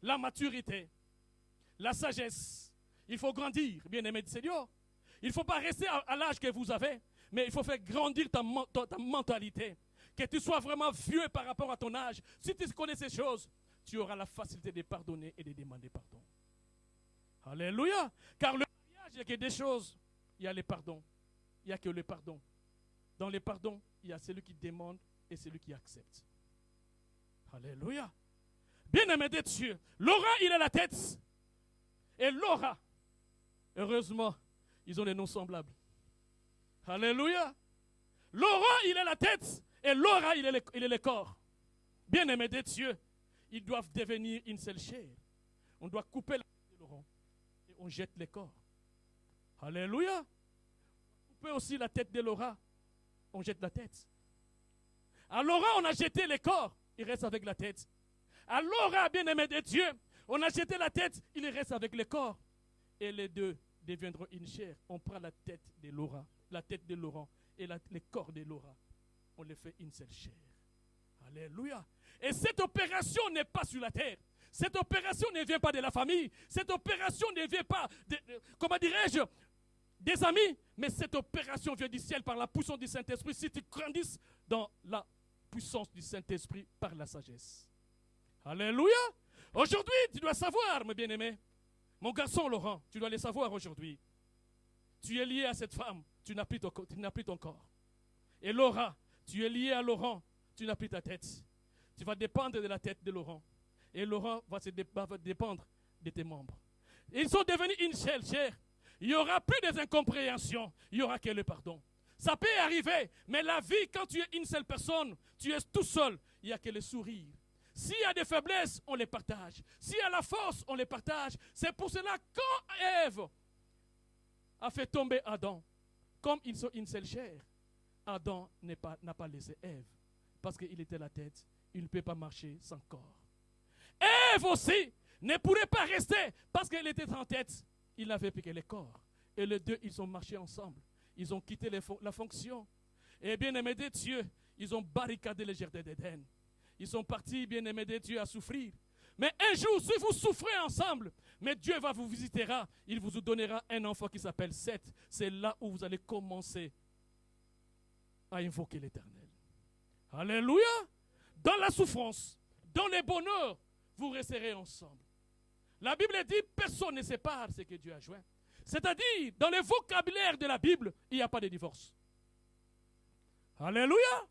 Speaker 4: La maturité, la sagesse. Il faut grandir, bien-aimé du Seigneur. Il ne faut pas rester à l'âge que vous avez, mais il faut faire grandir ta mentalité. Que tu sois vraiment vieux par rapport à ton âge. Si tu connais ces choses, tu auras la facilité de pardonner et de demander pardon. Alléluia. Car le mariage, il n'y a que des choses. Il y a les pardons. Il n'y a que le pardon. Dans les pardons, il y a celui qui demande et celui qui accepte. Alléluia. Bien-aimé de Dieu, Laura, il a la tête. Et Laura, heureusement, ils ont des noms semblables. Alléluia. Laura, il a la tête. Et Laura, il est le corps. Bien-aimé de Dieu, ils doivent devenir une seule chair. On doit couper la tête de Laurent et on jette le corps. Alléluia. Couper aussi la tête de Laura, on jette la tête. À Laura, on a jeté le corps, il reste avec la tête. À Laura, bien-aimé de Dieu, on a jeté la tête, il reste avec le corps. Et les deux deviendront une chair. On prend la tête de Laura, la tête de Laurent et le corps de Laura. On les fait une seule chair. Alléluia. Et cette opération n'est pas sur la terre. Cette opération ne vient pas de la famille. Cette opération ne vient pas, comment dirais-je, des amis. Mais cette opération vient du ciel par la puissance du Saint-Esprit. Si tu grandis dans la puissance du Saint-Esprit par la sagesse. Alléluia. Aujourd'hui, tu dois savoir, mes bien-aimés. Mon garçon Laurent, tu dois le savoir aujourd'hui. Tu es lié à cette femme. Tu n'as plus ton corps. Et Laura, tu es lié à Laurent, tu n'as plus ta tête. Tu vas dépendre de la tête de Laurent. Et Laurent va dépendre de tes membres. Ils sont devenus une seule chair. Il n'y aura plus des incompréhensions. Il n'y aura que le pardon. Ça peut arriver, mais la vie, quand tu es une seule personne, tu es tout seul, il n'y a que le sourire. S'il y a des faiblesses, on les partage. S'il y a la force, on les partage. C'est pour cela quand Ève a fait tomber Adam, comme ils sont une seule chair, Adam n'a pas laissé Ève. Parce qu'il était la tête, il ne peut pas marcher sans corps. Ève aussi ne pourrait pas rester parce qu'elle était en tête. Il n'avait plus que le corps. Et les deux, ils ont marché ensemble. Ils ont quitté la fonction. Et bien aimé de Dieu, ils ont barricadé le jardin d'Éden. Ils sont partis, bien aimés de Dieu, à souffrir. Mais un jour, si vous souffrez ensemble, mais Dieu va vous visitera. Il vous donnera un enfant qui s'appelle Seth. C'est là où vous allez commencer à invoquer l'Éternel. Alléluia. Dans la souffrance, dans le bonheur, vous resterez ensemble. La Bible dit, personne ne sépare ce que Dieu a joint. C'est-à-dire, dans le vocabulaire de la Bible, il n'y a pas de divorce. Alléluia.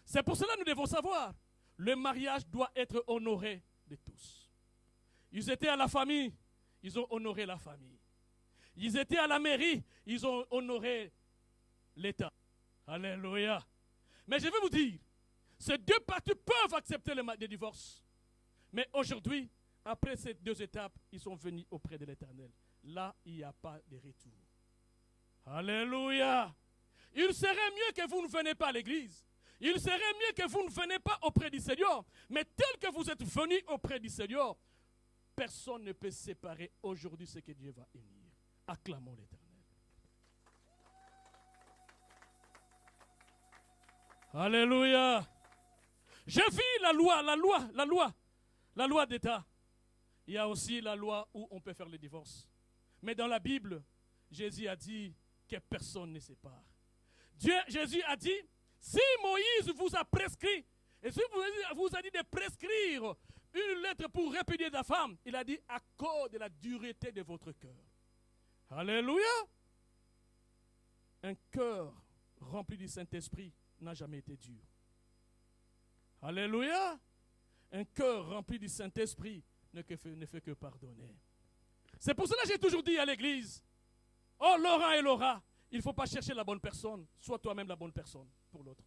Speaker 4: C'est pour cela que nous devons savoir, le mariage doit être honoré de tous. Ils étaient à la famille, ils ont honoré la famille. Ils étaient à la mairie, ils ont honoré l'État. Alléluia. Mais je vais vous dire, ces deux parties peuvent accepter le divorce. Mais aujourd'hui, après ces deux étapes, ils sont venus auprès de l'Éternel. Là, il n'y a pas de retour. Alléluia. Il serait mieux que vous ne venez pas à l'église. Il serait mieux que vous ne venez pas auprès du Seigneur. Mais tel que vous êtes venus auprès du Seigneur, personne ne peut séparer aujourd'hui ce que Dieu va unir. Acclamons l'Éternel. Alléluia. Je vis la loi d'État. Il y a aussi la loi où on peut faire le divorce. Mais dans la Bible, Jésus a dit que personne ne sépare. Jésus a dit, si Moïse vous a prescrit, et si vous a dit de prescrire une lettre pour répudier la femme, il a dit à cause de la dureté de votre cœur. Alléluia. Un cœur rempli du Saint-Esprit n'a jamais été dur. Alléluia. Un cœur rempli du Saint-Esprit ne fait que pardonner. C'est pour cela que j'ai toujours dit à l'église, oh Laurent et Laura, il ne faut pas chercher la bonne personne, sois toi-même la bonne personne pour l'autre.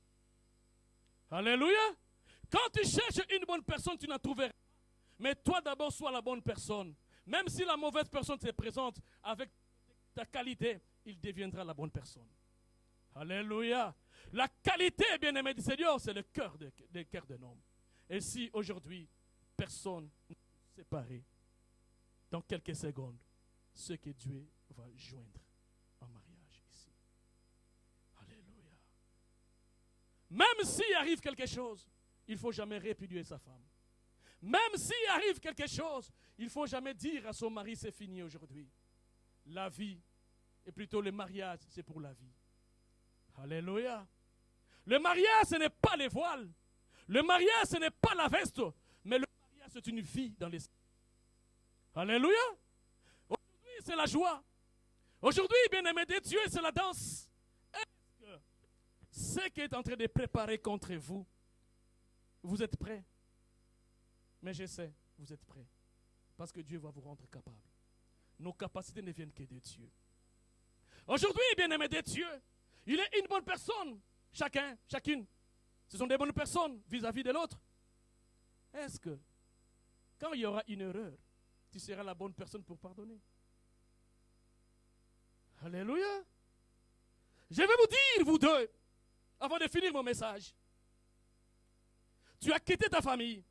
Speaker 4: Alléluia. Quand tu cherches une bonne personne, tu n'en trouveras pas. Mais toi d'abord, sois la bonne personne. Même si la mauvaise personne se présente avec ta qualité, il deviendra la bonne personne. Alléluia. La qualité, bien-aimé du Seigneur, c'est le cœur d'un homme. Et si aujourd'hui, personne ne est séparé, dans quelques secondes, ce que Dieu va joindre en mariage ici. Alléluia. Même s'il arrive quelque chose, il ne faut jamais répudier sa femme. Même s'il arrive quelque chose, il ne faut jamais dire à son mari, c'est fini aujourd'hui. La vie, et plutôt le mariage, c'est pour la vie. Alléluia. Le mariage, ce n'est pas les voiles. Le mariage, ce n'est pas la veste. Mais le mariage, c'est une vie dans l'esprit. Alléluia. Aujourd'hui, c'est la joie. Aujourd'hui, bien-aimé de Dieu, c'est la danse. Est-ce que ce qui est en train de préparer contre vous, vous êtes prêts? Mais je sais, vous êtes prêts. Parce que Dieu va vous rendre capable. Nos capacités ne viennent que de Dieu. Aujourd'hui, bien-aimé de Dieu, il est une bonne personne. Chacun, chacune. Ce sont des bonnes personnes vis-à-vis de l'autre. Est-ce que, quand il y aura une erreur, tu seras la bonne personne pour pardonner? Alléluia. Je vais vous dire, vous deux, avant de finir mon message. Tu as quitté ta famille.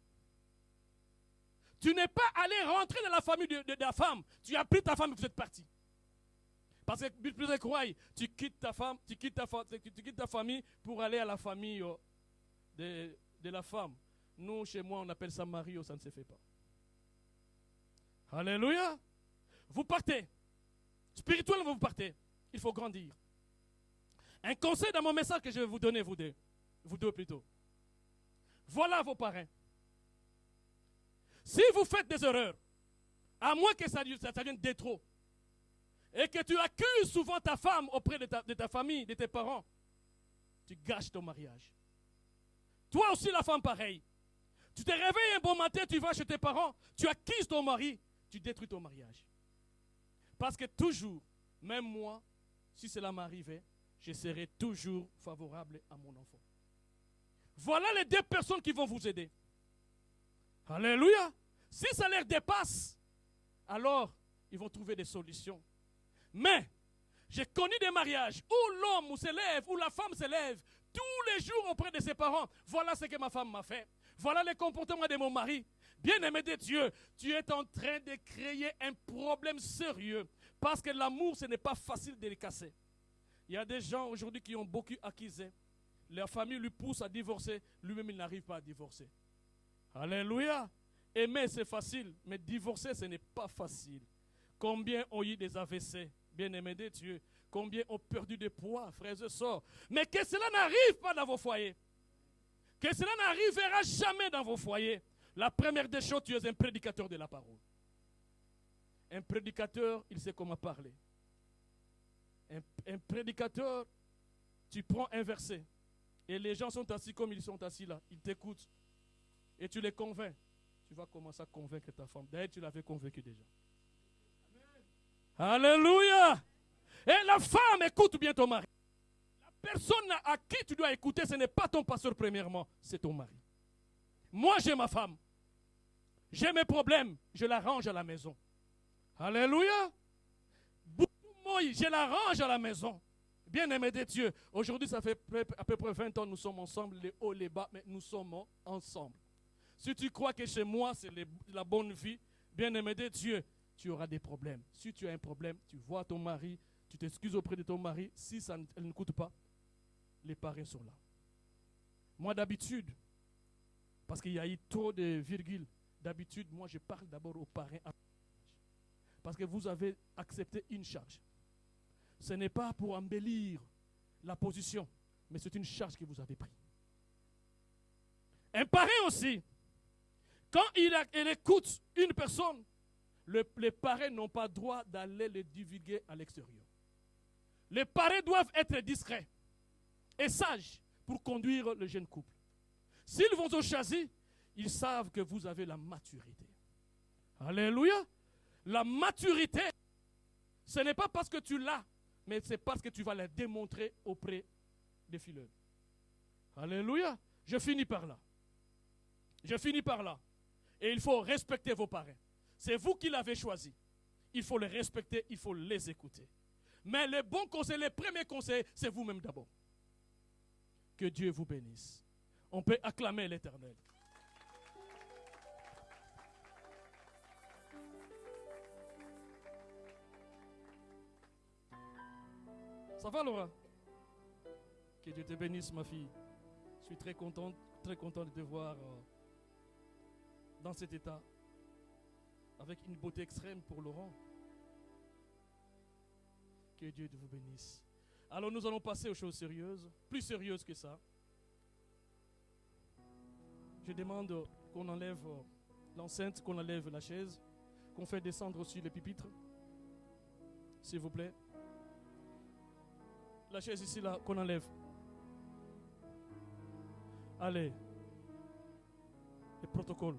Speaker 4: Tu n'es pas allé rentrer dans la famille de la femme. Tu as pris ta femme et vous êtes parti. Parce que plusieurs croient, tu quittes ta femme, tu quittes ta famille pour aller à la famille de la femme. Nous, chez moi, on appelle ça mari, ça ne se fait pas. Alléluia. Vous partez. Spirituellement, vous partez. Il faut grandir. Un conseil dans mon message que je vais vous donner, vous deux plutôt. Voilà vos parrains. Si vous faites des erreurs, à moins que ça devienne de trop, et que tu accuses souvent ta femme auprès de ta famille, de tes parents, tu gâches ton mariage. Toi aussi, la femme, pareil. Tu te réveilles un bon matin, tu vas chez tes parents, tu accuses ton mari, tu détruis ton mariage. Parce que toujours, même moi, si cela m'arrivait, je serai toujours favorable à mon enfant. Voilà les deux personnes qui vont vous aider. Alléluia. Si ça leur dépasse, alors ils vont trouver des solutions. Mais j'ai connu des mariages où l'homme se lève, où la femme se lève tous les jours auprès de ses parents. Voilà ce que ma femme m'a fait. Voilà les comportements de mon mari. Bien-aimé de Dieu, tu es en train de créer un problème sérieux. Parce que l'amour, ce n'est pas facile de le casser. Il y a des gens aujourd'hui qui ont beaucoup accusé. Leur famille lui pousse à divorcer. Lui-même, il n'arrive pas à divorcer. Alléluia. Aimer, c'est facile. Mais divorcer, ce n'est pas facile. Combien ont eu des AVC, bien-aimés de Dieu? Combien ont perdu de poids, frères et sœurs? Mais que cela n'arrive pas dans vos foyers. Que cela n'arrivera jamais dans vos foyers. La première des choses, tu es un prédicateur de la parole. Un prédicateur, il sait comment parler. Un prédicateur, tu prends un verset. Et les gens sont assis comme ils sont assis là. Ils t'écoutent. Et tu les convaincs. Tu vas commencer à convaincre ta femme. D'ailleurs, tu l'avais convaincu déjà. Alléluia. Et la femme, écoute bien ton mari. La personne à qui tu dois écouter, ce n'est pas ton pasteur premièrement, c'est ton mari. Moi, j'ai ma femme. J'ai mes problèmes, je la range à la maison. Alléluia. Moi, je la range à la maison. Bien-aimé de Dieu, aujourd'hui, ça fait à peu près 20 ans, nous sommes ensemble, les hauts, les bas, mais nous sommes ensemble. Si tu crois que chez moi, c'est la bonne vie, bien-aimé de Dieu, tu auras des problèmes. Si tu as un problème, tu vois ton mari, tu t'excuses auprès de ton mari. Si elle ne coûte pas, les parents sont là. Moi, d'habitude, parce qu'il y a eu trop de virgules D'habitude, moi, je parle d'abord aux parrains. Parce que vous avez accepté une charge. Ce n'est pas pour embellir la position, mais c'est une charge que vous avez prise. Un parrain aussi, quand il écoute une personne, les parrains n'ont pas droit d'aller le divulguer à l'extérieur. Les parrains doivent être discrets et sages pour conduire le jeune couple. S'ils vont au choisir, ils savent que vous avez la maturité. Alléluia. La maturité, ce n'est pas parce que tu l'as, mais c'est parce que tu vas la démontrer auprès des fileurs. Alléluia. Je finis par là. Je finis par là. Et il faut respecter vos parents. C'est vous qui l'avez choisi. Il faut les respecter, il faut les écouter. Mais les bons conseils, les premiers conseils, c'est vous-même d'abord. Que Dieu vous bénisse. On peut acclamer l'Éternel. Ça va, Laura? Que Dieu te bénisse, ma fille. Je suis très content de te voir dans cet état, avec une beauté extrême pour Laurent. Que Dieu vous bénisse. Alors nous allons passer aux choses sérieuses, plus sérieuses que ça. Je demande qu'on enlève l'enceinte, qu'on enlève la chaise, qu'on fait descendre aussi le pupitre, s'il vous plaît. La chaise ici, là, qu'on enlève. Allez. Le protocole.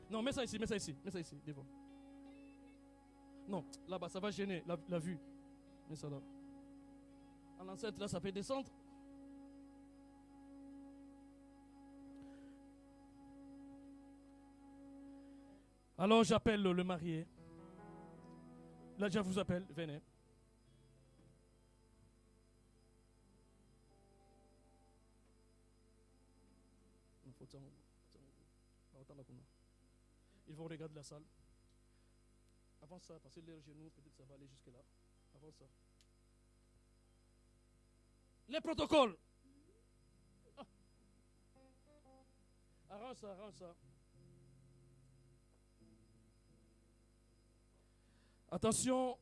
Speaker 4: Non, mets ça ici, devant. Non, là-bas, ça va gêner la vue. Mets ça là. À l'enceinte, là, ça peut descendre. Alors, j'appelle le marié. Là, je vous appelle, venez. Ils vont regarder la salle. Avant ça, passez les genoux, peut-être ça va aller jusque là. Avant ça. Les protocoles. Ah. Arrange ça. Attention,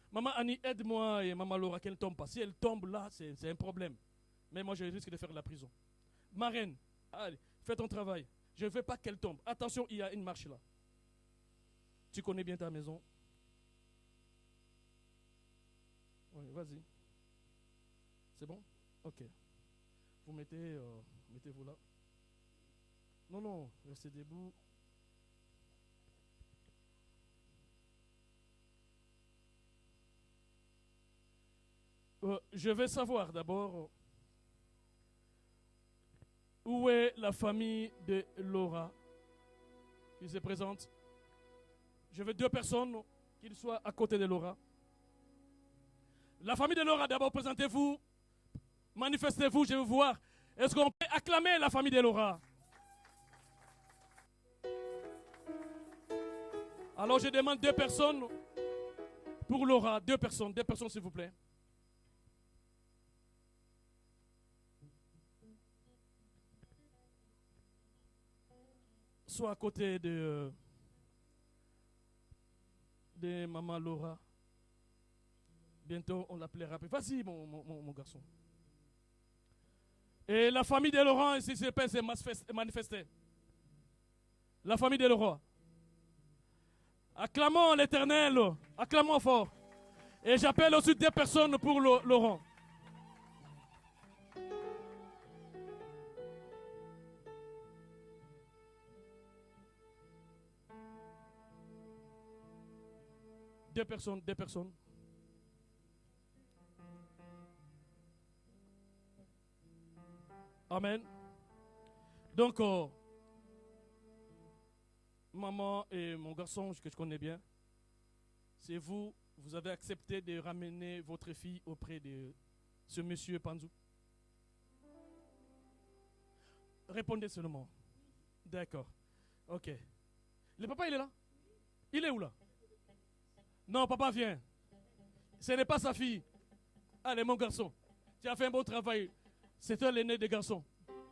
Speaker 4: maman Annie, aide-moi et maman Laura qu'elle ne tombe pas. Si elle tombe là, c'est un problème. Mais moi, je risque de faire la prison. Marraine, allez, fais ton travail. Je ne veux pas qu'elle tombe. Attention, il y a une marche là. Tu connais bien ta maison. Oui, vas-y. C'est bon? Ok. Vous mettez-vous là. Non, restez debout. Je vais savoir d'abord où est la famille de Laura qui se présente. Je veux 2 personnes qui soient à côté de Laura. La famille de Laura, d'abord, présentez-vous. Manifestez-vous, je veux voir. Est-ce qu'on peut acclamer la famille de Laura? Alors, je demande 2 personnes pour Laura. 2 personnes s'il vous plaît. Soit à côté de maman Laura. Bientôt, on l'appellera. Vas-y, mon garçon. Et la famille de Laurent, ici, s'est manifestée. La famille de Laurent. Acclamons l'Éternel. Acclamons fort. Et j'appelle aussi 2 personnes pour Laurent. Deux personnes. Amen. Donc, maman et mon garçon que je connais bien, c'est vous avez accepté de ramener votre fille auprès de ce monsieur Panzou. Répondez seulement. D'accord. Ok. Le papa, il est là? Il est où là? Non, papa, viens. Ce n'est pas sa fille. Allez, mon garçon. Tu as fait un beau travail. C'est toi l'aîné des garçons.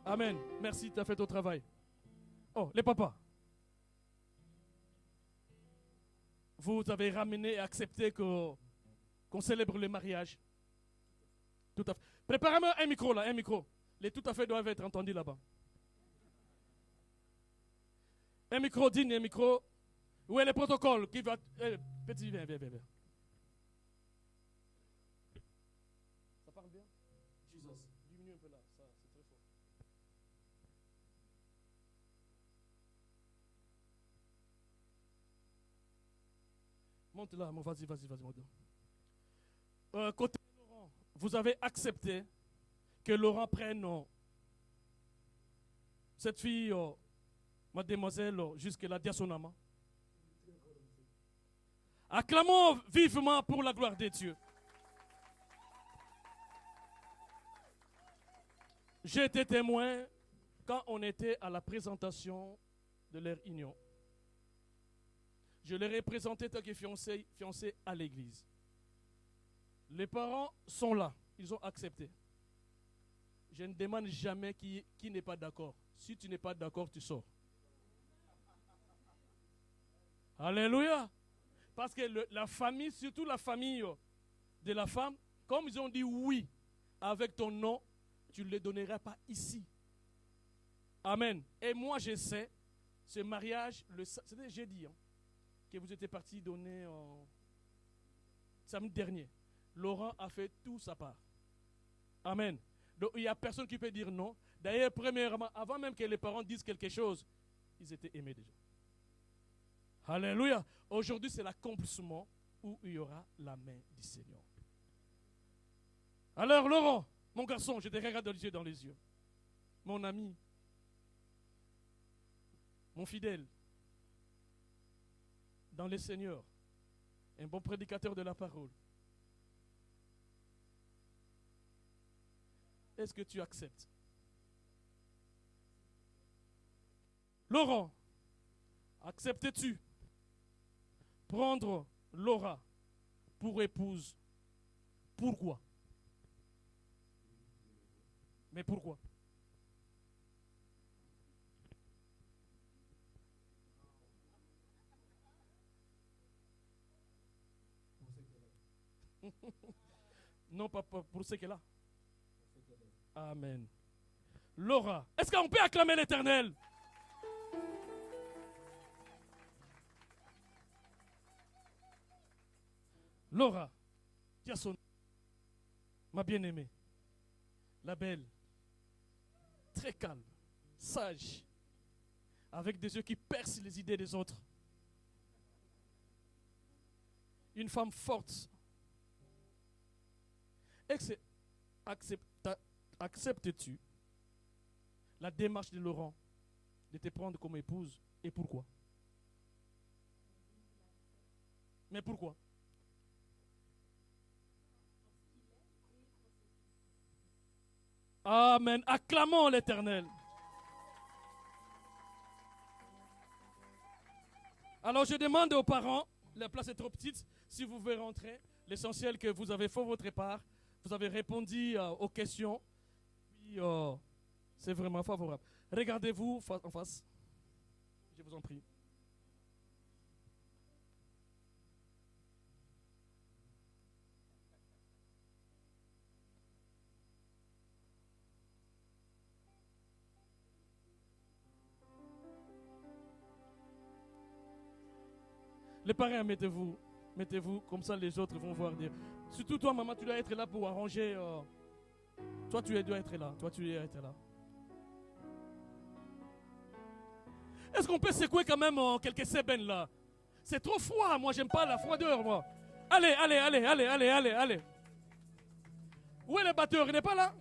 Speaker 4: Amen. Merci, tu as fait ton travail. Oh, les papas. Vous avez ramené et accepté qu'on célèbre le mariage. Tout à fait. Préparez-moi un micro là, un micro. Les tout à fait doivent être entendus là-bas. Un micro digne, un micro. Où est le protocole qui va. Petit, viens. Ça parle bien? Jesus. Diminue un peu là, ça, c'est très fort. Monte là, vas-y, monte. Côté Laurent, vous avez accepté que Laurent prenne cette fille, mademoiselle, jusque-là, diasonama. Acclamons vivement pour la gloire de Dieu. J'ai été témoin quand on était à la présentation de leur union. Je les ai présentés tant que fiancés à l'église. Les parents sont là, ils ont accepté. Je ne demande jamais qui n'est pas d'accord. Si tu n'es pas d'accord, tu sors. Alléluia. Parce que la famille, surtout la famille de la femme, comme ils ont dit oui avec ton nom, tu ne le donneras pas ici. Amen. Et moi, je sais, ce mariage, c'était jeudi, que vous étiez parti donner samedi dernier. Laurent a fait tout sa part. Amen. Donc, il n'y a personne qui peut dire non. D'ailleurs, premièrement, avant même que les parents disent quelque chose, ils étaient aimés déjà. Alléluia. Aujourd'hui, c'est l'accomplissement où il y aura la main du Seigneur. Alors, Laurent, mon garçon, je te regarde dans les yeux. Mon ami, mon fidèle, dans le Seigneur, un bon prédicateur de la parole. Est-ce que tu acceptes? Laurent, acceptes-tu prendre Laura pour épouse? Pourquoi? Mais pourquoi? Non, pas pour ce qu'elle a. Amen. Laura, est-ce qu'on peut acclamer l'Éternel? Laura, tu as son ma bien-aimée, la belle, très calme, sage, avec des yeux qui percent les idées des autres. Une femme forte. Acceptes-tu la démarche de Laurent de te prendre comme épouse? Et pourquoi? Mais pourquoi? Amen. Acclamons l'Éternel. Alors je demande aux parents, la place est trop petite, si vous voulez rentrer, l'essentiel que vous avez fait votre part, vous avez répondu aux questions, puis c'est vraiment favorable. Regardez-vous en face, je vous en prie. Les parents, mettez-vous, comme ça les autres vont voir dire. Surtout toi, maman, tu dois être là pour arranger. Toi, tu dois être là. Est-ce qu'on peut secouer quand même quelques sébènes là? C'est trop froid, moi, j'aime pas la froideur, moi. Allez. Où est le batteur? Il n'est pas là?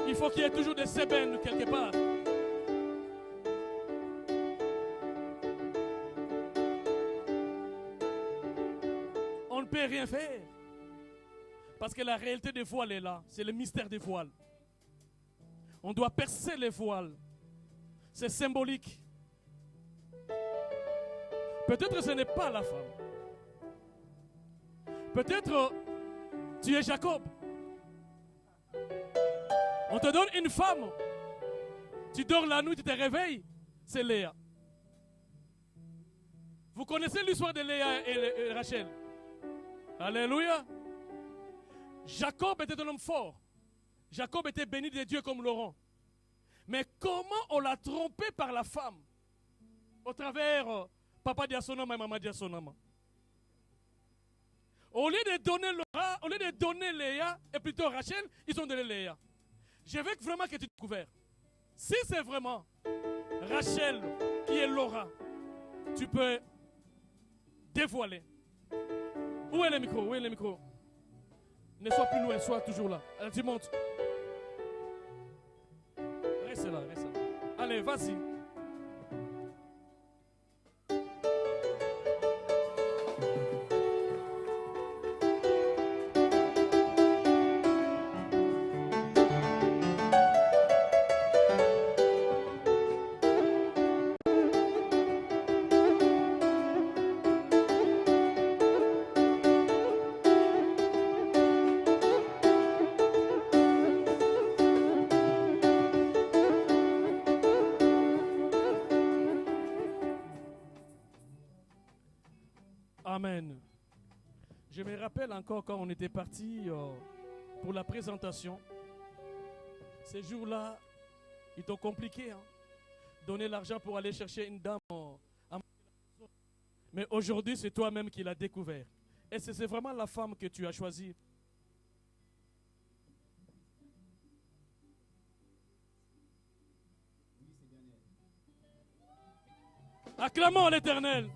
Speaker 4: Il faut qu'il y ait toujours des sébènes quelque part. On ne peut rien faire. Parce que la réalité des voiles est là. C'est le mystère des voiles. On doit percer les voiles. C'est symbolique. Peut-être que ce n'est pas la femme. Peut-être tu es Jacob. On te donne une femme. Tu dors la nuit, tu te réveilles. C'est Léa. Vous connaissez l'histoire de Léa et Rachel. Alléluia. Jacob était un homme fort. Jacob était béni de Dieu comme Laurent. Mais comment on l'a trompé par la femme? Au travers papa Diasonama et maman Diasonama. Au lieu de donner Laura, au lieu de donner Léa, et plutôt Rachel, ils ont donné Léa. Je veux vraiment que tu découvres. Si c'est vraiment Rachel qui est Laura, tu peux dévoiler. Où est le micro? Où est le micro? Ne sois plus loin, sois toujours là. Allez, tu montes. Reste là, reste là. Allez, vas-y. Amen. Je me rappelle encore quand on était parti pour la présentation. Ces jours-là, ils t'ont compliqué. Hein? Donner l'argent pour aller chercher une dame à... Mais aujourd'hui, c'est toi-même qui l'as découvert. Et c'est vraiment la femme que tu as choisie. Acclamons l'Éternel.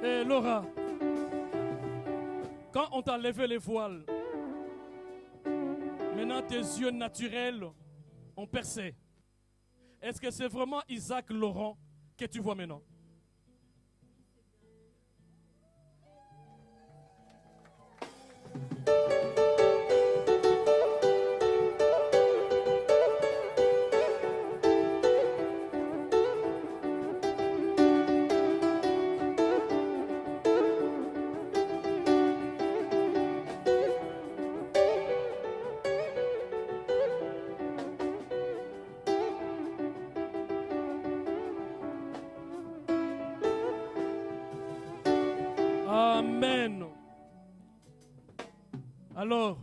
Speaker 4: Et Laura, quand on t'a levé les voiles, maintenant tes yeux naturels ont percé. Est-ce que c'est vraiment Isaac Laurent que tu vois maintenant? Amen. Alors,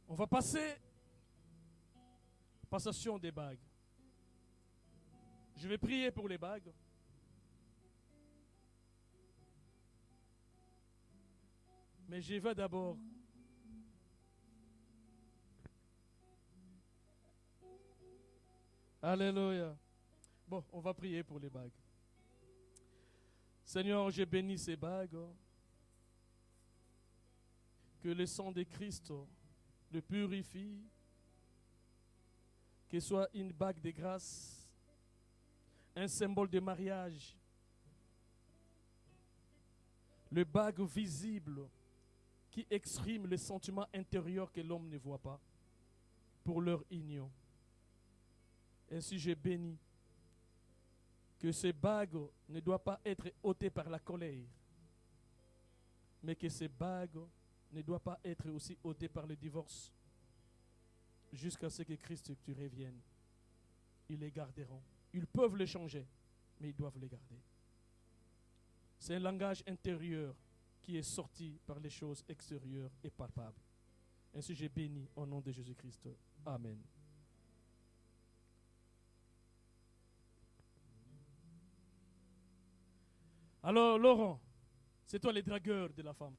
Speaker 4: on va passer passation des bagues. Je vais prier pour les bagues. Mais je vais d'abord Alléluia. Bon, on va prier pour les bagues. Seigneur, je bénis ces bagues. Que le sang de Christ le purifie. Que ce soit une bague de grâce, un symbole de mariage. Le bague visible qui exprime les sentiments intérieurs que l'homme ne voit pas pour leur union. Ainsi, je bénis que ces bagues ne doivent pas être ôtées par la colère, mais que ces bagues ne doivent pas être aussi ôtées par le divorce, jusqu'à ce que Christ tu revienne. Ils les garderont. Ils peuvent les changer, mais ils doivent les garder. C'est un langage intérieur qui est sorti par les choses extérieures et palpables. Ainsi, j'ai béni au nom de Jésus-Christ. Amen. Alors, Laurent, c'est toi le dragueur de la femme.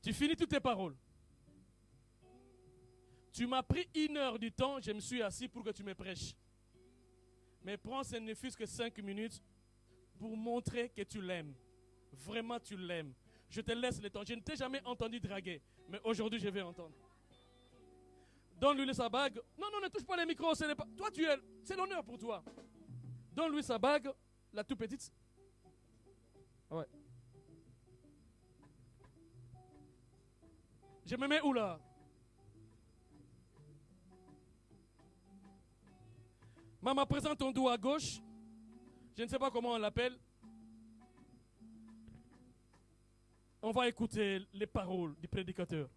Speaker 4: Tu finis toutes tes paroles. Tu m'as pris 1 heure du temps, je me suis assis pour que tu me prêches. Mais prends, ce ne fût que 5 minutes pour montrer que tu l'aimes. Vraiment, tu l'aimes. Je te laisse le temps. Je ne t'ai jamais entendu draguer. Mais aujourd'hui, je vais entendre. Donne-lui sa bague. Non, non, ne touche pas les micros. Ce n'est pas... Toi, c'est l'honneur pour toi. Donne-lui sa bague. La toute petite. Ouais. Je me mets où là? Maman, présente ton doigt à gauche. Je ne sais pas comment on l'appelle. On va écouter les paroles du prédicateur.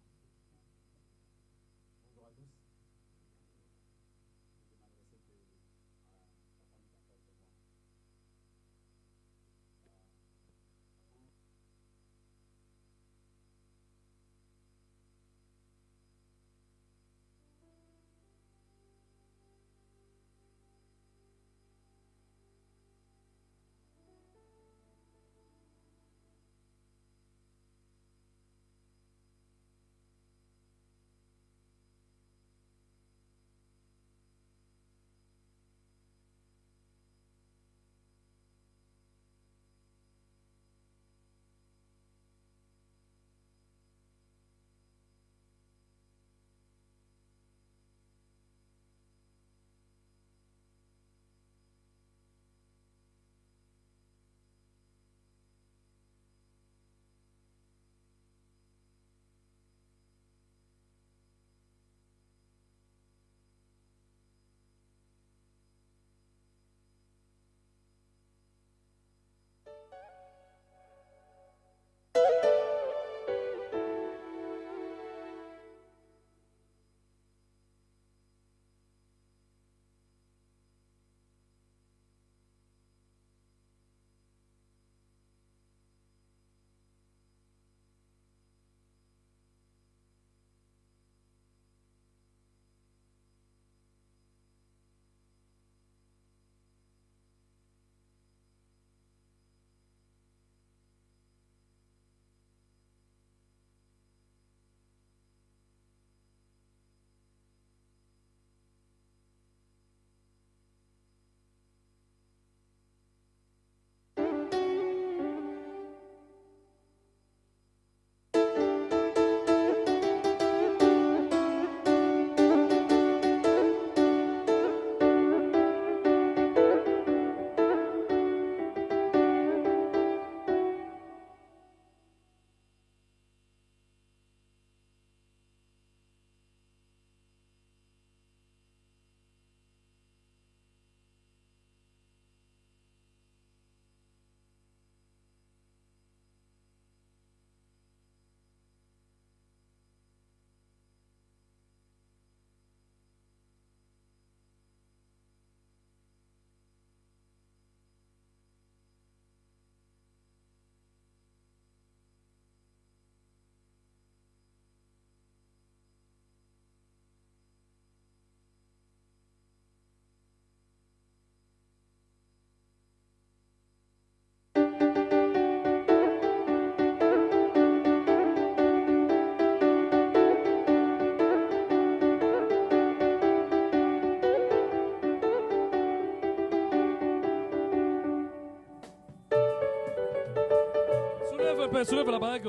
Speaker 4: Soulève la bague.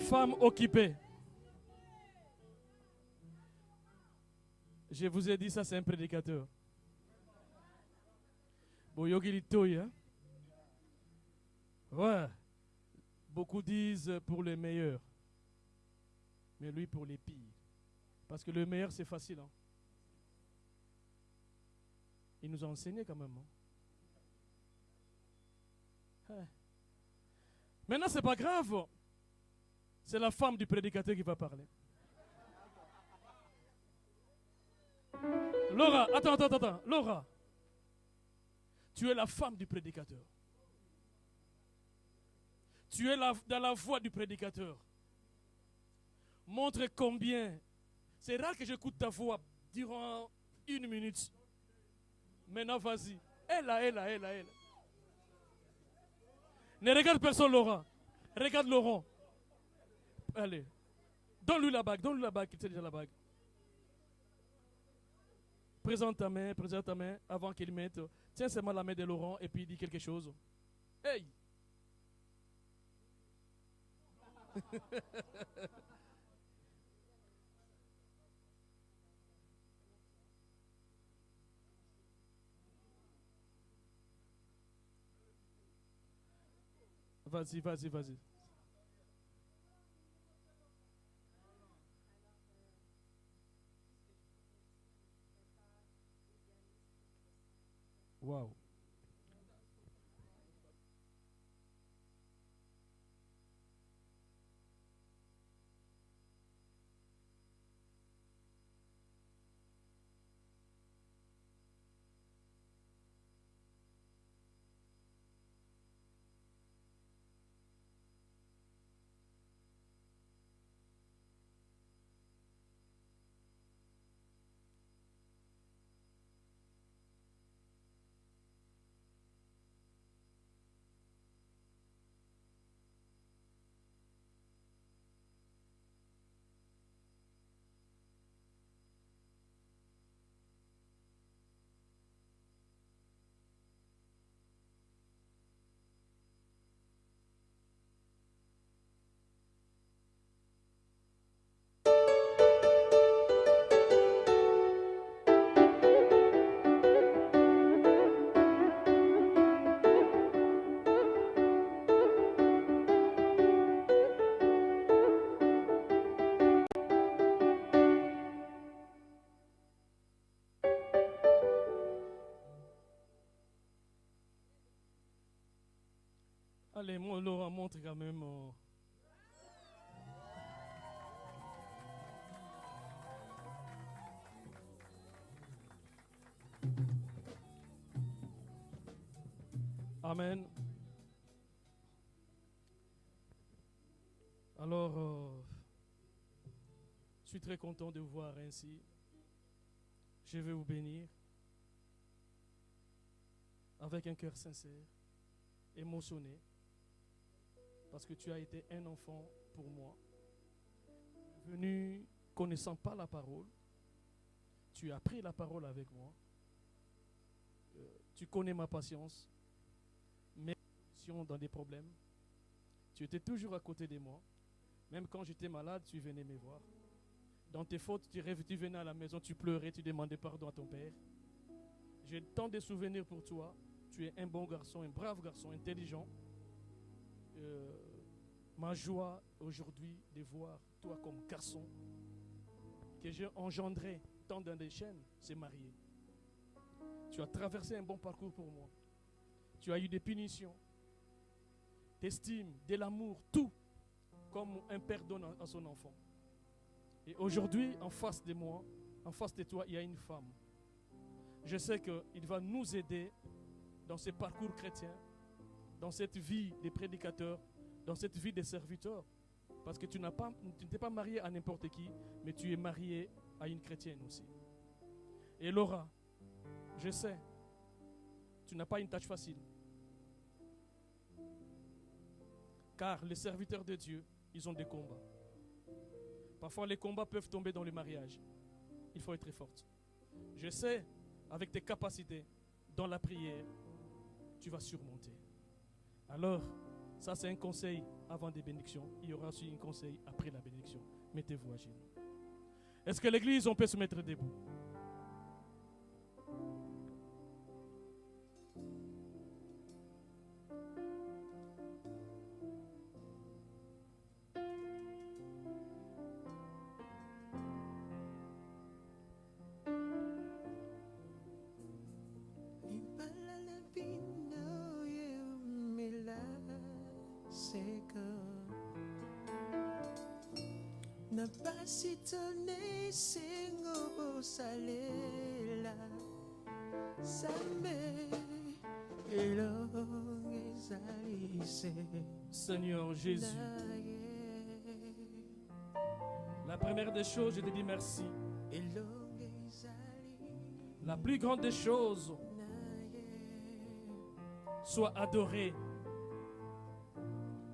Speaker 4: Femme occupée. Je vous ai dit, ça c'est un prédicateur. Hein? Ouais. Beaucoup disent pour les meilleurs. Mais lui pour les pires. Parce que le meilleur c'est facile. Hein? Il nous a enseigné quand même. Hein? Maintenant, c'est pas grave. C'est la femme du prédicateur qui va parler. Laura, attends. Laura, tu es la femme du prédicateur. Tu es dans la voix du prédicateur. Montre combien. C'est rare que j'écoute ta voix durant 1 minute. Maintenant, vas-y. Elle là. Ne regarde personne, Laura. Regarde Laurent. Allez. Donne-lui la bague, il t'a déjà la bague. Présente ta main, avant qu'il mette. Tiens seulement la main de Laurent et puis dis quelque chose. Hey! Vas-y, vas-y, vas-y. Waouh. Allez, moi, Laura, montre quand même. Amen. Alors, je suis très content de vous voir ainsi. Je vais vous bénir avec un cœur sincère, émotionné, parce que tu as été un enfant pour moi, venu connaissant pas la parole. Tu as pris la parole avec moi. Tu connais ma patience, mes positions dans des problèmes. Tu étais toujours à côté de moi. Même quand j'étais malade, tu venais me voir. Dans tes fautes, tu venais à la maison, tu pleurais, tu demandais pardon à ton père. J'ai tant de souvenirs pour toi. Tu es un bon garçon, un brave garçon, intelligent. Ma joie aujourd'hui de voir toi comme garçon que j'ai engendré tant dans des chaînes, c'est marié. Tu as traversé un bon parcours pour moi. Tu as eu des punitions, t'estimes, de l'amour, tout, comme un père donne à son enfant. Et aujourd'hui, en face de moi, en face de toi, il y a une femme. Je sais qu'il va nous aider dans ce parcours chrétien, dans cette vie de prédicateur, dans cette vie de serviteur. Parce que tu n'es pas marié à n'importe qui, mais tu es marié à une chrétienne aussi. Et Laura, je sais, tu n'as pas une tâche facile. Car les serviteurs de Dieu, ils ont des combats. Parfois, les combats peuvent tomber dans le mariage. Il faut être forte. Je sais, avec tes capacités, dans la prière, tu vas surmonter. Alors, ça c'est un conseil avant des bénédictions. Il y aura aussi un conseil après la bénédiction. Mettez-vous à genoux. Est-ce que l'église, on peut se mettre debout?
Speaker 5: Na pasitone singo salela sambe elong ezalise.
Speaker 4: Seigneur Jésus, la première des choses, je te dis merci. La plus grande des choses, sois adoré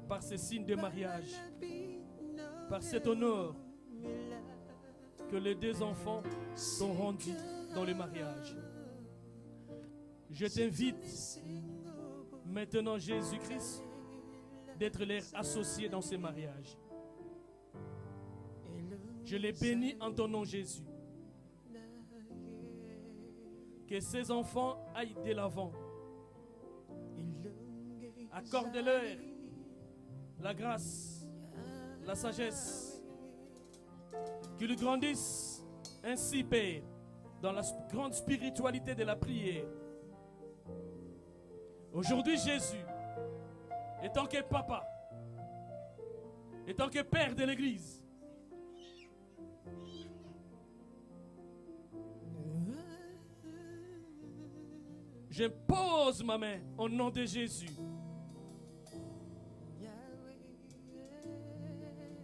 Speaker 4: par ces signes de mariage, par cet honneur que les deux enfants sont rendus dans le mariage. Je t'invite maintenant Jésus-Christ d'être leur associé dans ces mariages. Je les bénis en ton nom, Jésus. Que ces enfants aillent de l'avant. Accorde-leur la grâce, la sagesse. Qu'ils grandissent ainsi, Père, dans la grande spiritualité de la prière. Aujourd'hui, Jésus, étant que papa, étant que père de l'Église, je pose ma main au nom de Jésus.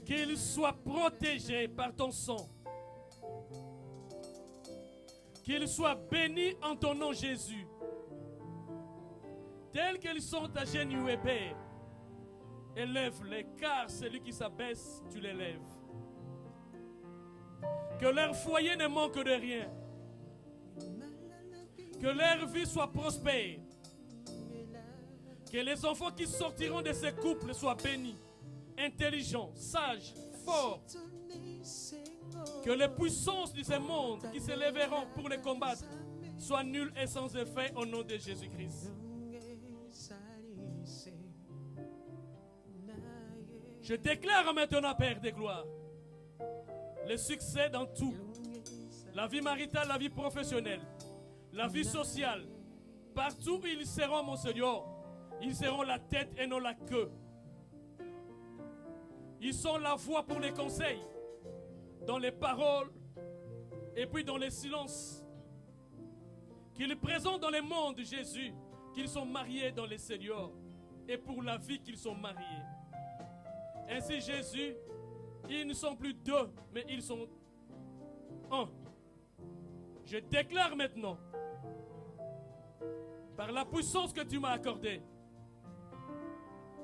Speaker 4: Qu'il soit protégé par ton sang. Qu'il soit béni en ton nom, Jésus. Tels qu'ils sont agenouillés, Père, élève-les, car celui qui s'abaisse, tu l'élèves. Que leur foyer ne manque de rien. Que leur vie soit prospère. Que les enfants qui sortiront de ces couples soient bénis, intelligents, sages, forts. Que les puissances de ce monde qui s'élèveront pour les combattre soient nulles et sans effet au nom de Jésus-Christ. Je déclare maintenant, Père de gloire, le succès dans tout. La vie maritale, la vie professionnelle, la vie sociale. Partout où ils seront, mon Seigneur, ils seront la tête et non la queue. Ils sont la voix pour les conseils, dans les paroles et puis dans les silences. Qu'ils présentent dans le monde Jésus, qu'ils sont mariés dans les Seigneurs et pour la vie qu'ils sont mariés. Ainsi Jésus, ils ne sont plus deux, mais ils sont un. Je déclare maintenant, par la puissance que tu m'as accordée,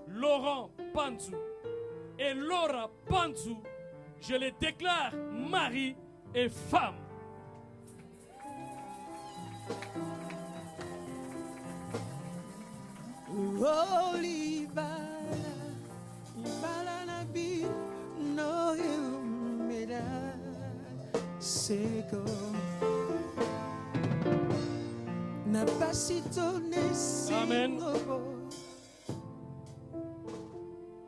Speaker 4: Laurent Panzou et Laura Panzou, je les déclare mari et femme.
Speaker 5: Oh, Ibala Nabi, no humida, seko. Na pasito ne
Speaker 4: Amen.
Speaker 5: singo.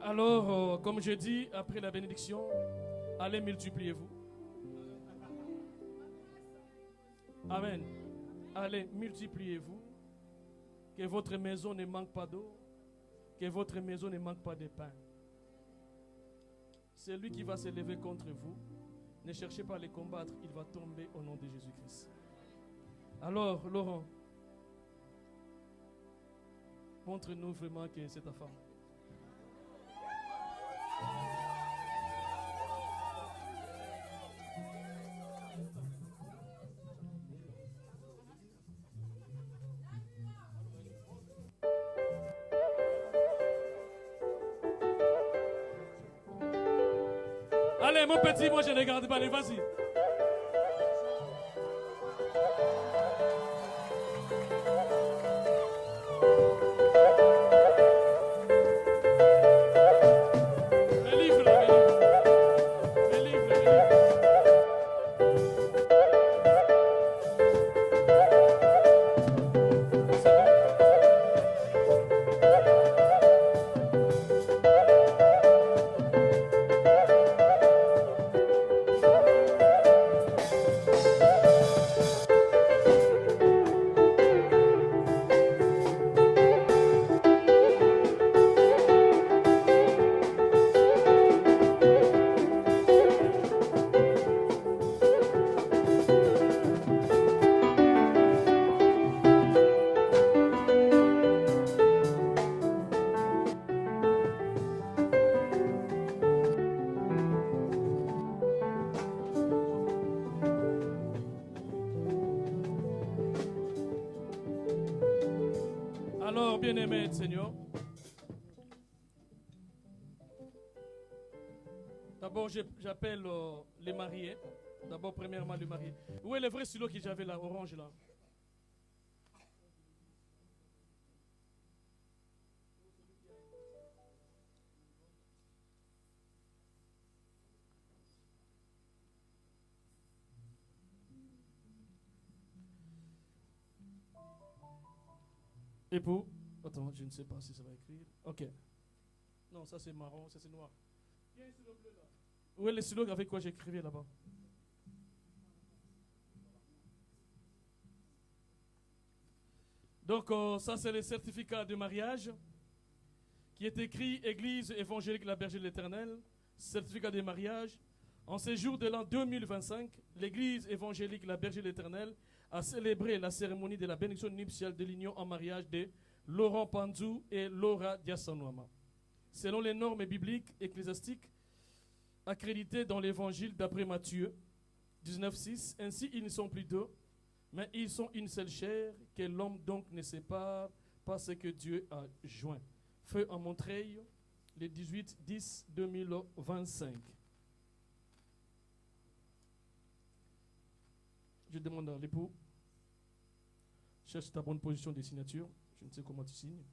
Speaker 4: Alors, comme je dis, après la bénédiction, allez multipliez-vous. Amen. Allez, multipliez-vous. Que votre maison ne manque pas d'eau. Que votre maison ne manque pas de pain. Celui qui va se lever contre vous, ne cherchez pas à les combattre, il va tomber au nom de Jésus-Christ. Alors, Laurent, montre-nous vraiment que c'est ta femme. Allez, mon petit, moi je ne regarde pas, allez, vas-y. Mes livres, là, mes livres. Mes livres, mes livres. Alors, bien-aimé Seigneur, d'abord j'appelle les mariés. D'abord, premièrement, les mariés. Où est le vrai stylo que j'avais là, orange là? Époux. Attends, je ne sais pas si ça va écrire. Ok. Non, ça c'est marron, ça c'est noir. Il y a un stylo bleu là. Où est le stylo avec quoi j'écrivais là-bas? Donc, ça c'est le certificat de mariage qui est écrit Église évangélique La Berger de l'Éternel, certificat de mariage. En ce jour de l'an 2025, l'Église évangélique La Berger de l'Éternel a célébré la cérémonie de la bénédiction nuptiale de l'union en mariage de Laurent Panzou et Laura Diassanouama, selon les normes bibliques ecclésiastiques accréditées dans l'Évangile d'après Matthieu 19,6. Ainsi, ils ne sont plus deux, mais ils sont une seule chair, que l'homme donc ne sépare pas ce que Dieu a joint. Feu en Montreuil, le 18-10-2025. Je demande à l'époux, cherche ta bonne position de signature. Je ne sais comment tu signes.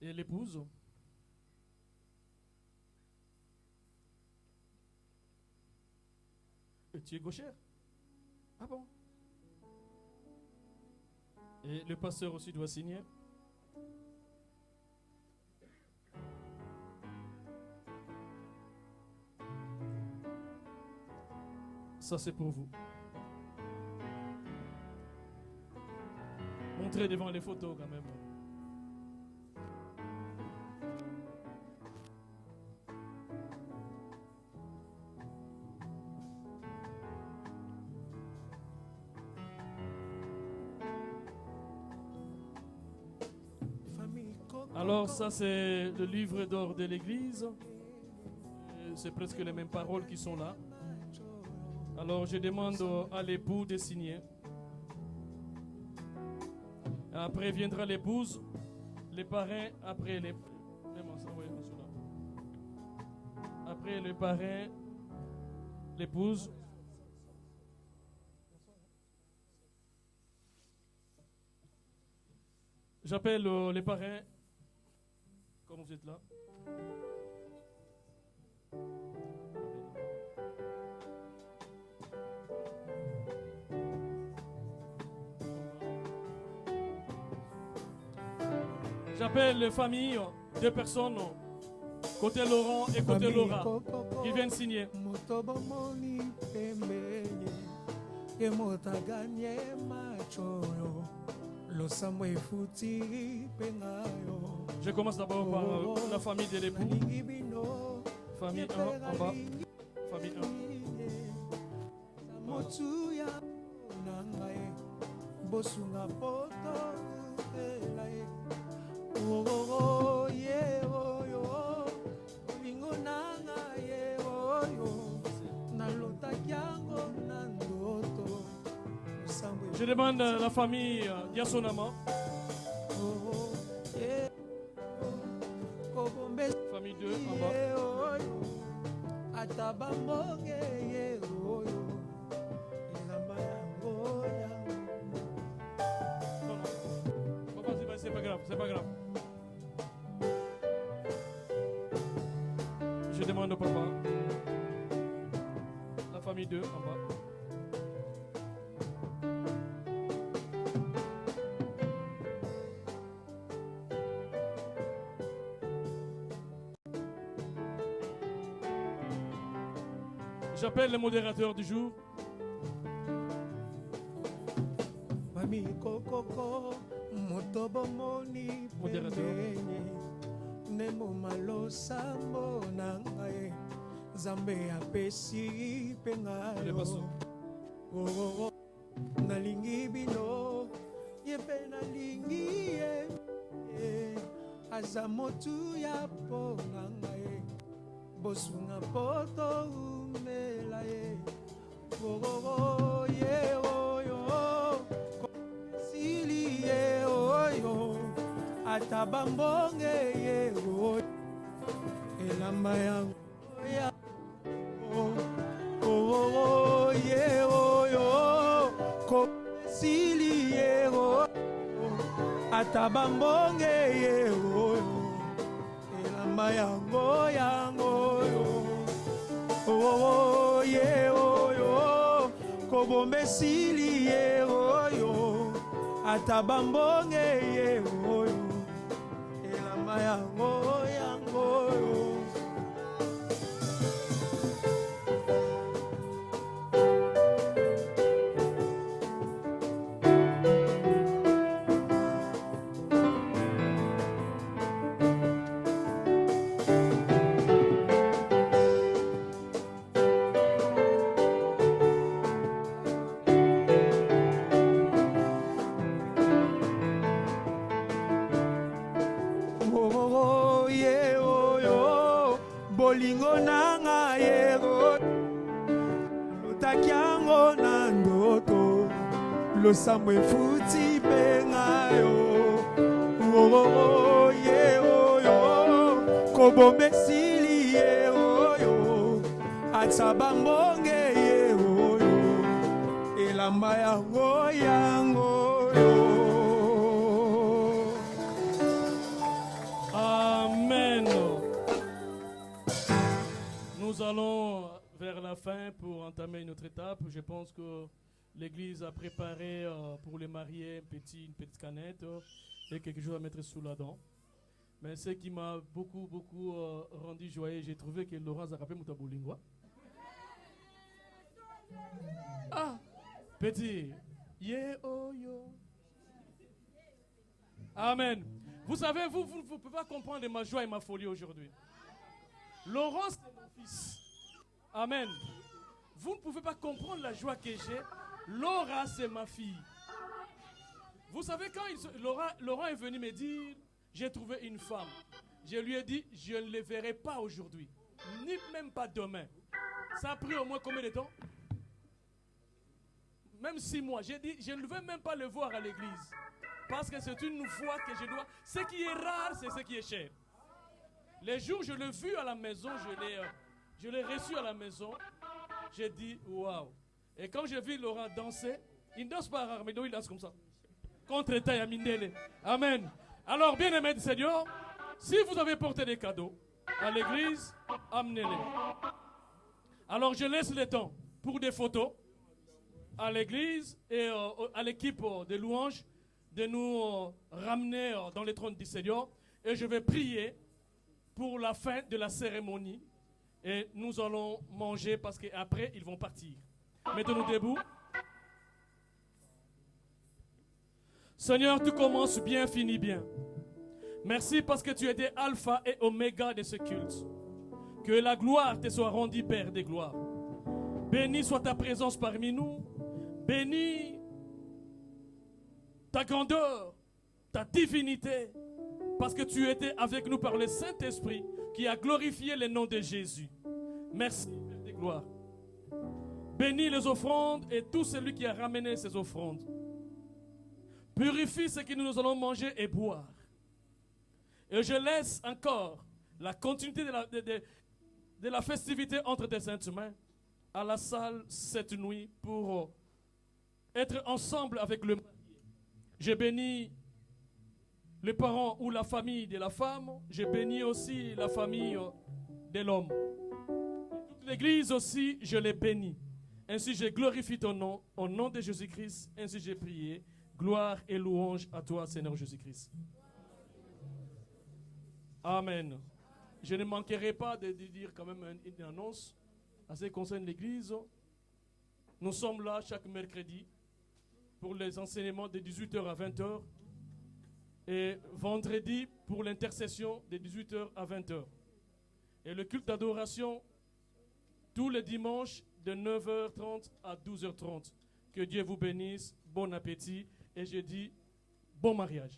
Speaker 4: Et l'épouse. Et tu es gauchère? Ah bon? Et le pasteur aussi doit signer. Ça c'est pour vous. Montrez devant les photos quand même. Alors ça c'est le livre d'or de l'église. C'est presque les mêmes paroles qui sont là. Alors je demande à l'époux de signer. Après viendra l'épouse, les parrains, après les... Après le parrain, l'épouse. J'appelle les parrains, comme vous êtes là. J'appelle les familles, deux personnes, côté Laurent et côté Laura, qui viennent signer. Je commence d'abord par la famille de l'époux. Famille 1 en bas. Famille 1. Je demande la famille Diasonama. Famille 2 en bas. Non, c'est pas grave, c'est pas grave. Je demande au papa. La famille 2 en bas. J'appelle le modérateur du jour. Modérateur. Le passant.
Speaker 5: Bosunga poto umela ye sili ye oyo atabambonge ye oyo elamba yango ya ye oyo ko sili ye oyo atabambonge ye oyo elamba yango yango kobomba esili ye oyo ata bambonge ye oyo elamba yango yango bolingo nanga yego lotaki yango na ndoto losambo efuti mpe ngayo ye oyo kobomba esili ye oyo ata bambonge ye oyo elamba yango yango yo.
Speaker 4: Amen. Nous allons vers la fin pour entamer une autre étape. Je pense que l'Église a préparé pour les mariés une petite canette et quelque chose à mettre sous la dent. Mais ce qui m'a beaucoup rendu joyeux, j'ai trouvé que Laurent a rappelé Moutaboulingois. Ah, petit. Yeah, oh, yo. Amen. Vous savez, vous ne pouvez pas comprendre ma joie et ma folie aujourd'hui. Laurent, c'est mon fils. Amen. Vous ne pouvez pas comprendre la joie que j'ai. Laura, c'est ma fille. Vous savez, quand Laurent est venu me dire, j'ai trouvé une femme. Je lui ai dit, je ne le verrai pas aujourd'hui, ni même pas demain. Ça a pris au moins combien de temps? Même 6 mois. J'ai dit, je ne veux même pas le voir à l'église. Parce que c'est une foi que je dois... Ce qui est rare, c'est ce qui est cher. Les jours où je l'ai vu à la maison, je l'ai reçu à la maison, j'ai dit, waouh. Et quand j'ai vu Laurent danser, il ne danse pas rare, mais il danse comme ça. Contre-temps, Yamindele. Amen. Alors, bien-aimés du Seigneur, si vous avez porté des cadeaux à l'église, amenez-les. Alors, je laisse le temps pour des photos à l'église et à l'équipe de louanges de nous ramener dans les trônes du Seigneur. Et je vais prier pour la fin de la cérémonie. Et nous allons manger parce qu'après, ils vont partir. Mettons-nous debout. Seigneur, tu commences bien, finis bien. Merci parce que tu es des alpha et oméga de ce culte. Que la gloire te soit rendue, Père des gloires. Béni soit ta présence parmi nous. Béni ta grandeur, ta divinité, parce que tu étais avec nous par le Saint-Esprit qui a glorifié le nom de Jésus. Merci, Père des gloires. Bénis les offrandes et tout celui qui a ramené ces offrandes. Purifie ce que nous allons manger et boire. Et je laisse encore la continuité de la festivité entre tes saintes mains à la salle cette nuit pour être ensemble avec le marié. Je bénis les parents ou la famille de la femme. Je bénis aussi la famille de l'homme. Toute l'église aussi, je les bénis. Ainsi, je glorifie ton nom. Au nom de Jésus-Christ, ainsi j'ai prié. Gloire et louange à toi, Seigneur Jésus-Christ. Amen. Je ne manquerai pas de dire quand même une annonce à ce qui concerne l'église. Nous sommes là chaque mercredi pour les enseignements de 18h à 20h et vendredi pour l'intercession de 18h à 20h. Et le culte d'adoration tous les dimanches de 9h30 à 12h30. Que Dieu vous bénisse, bon appétit et je dis bon mariage.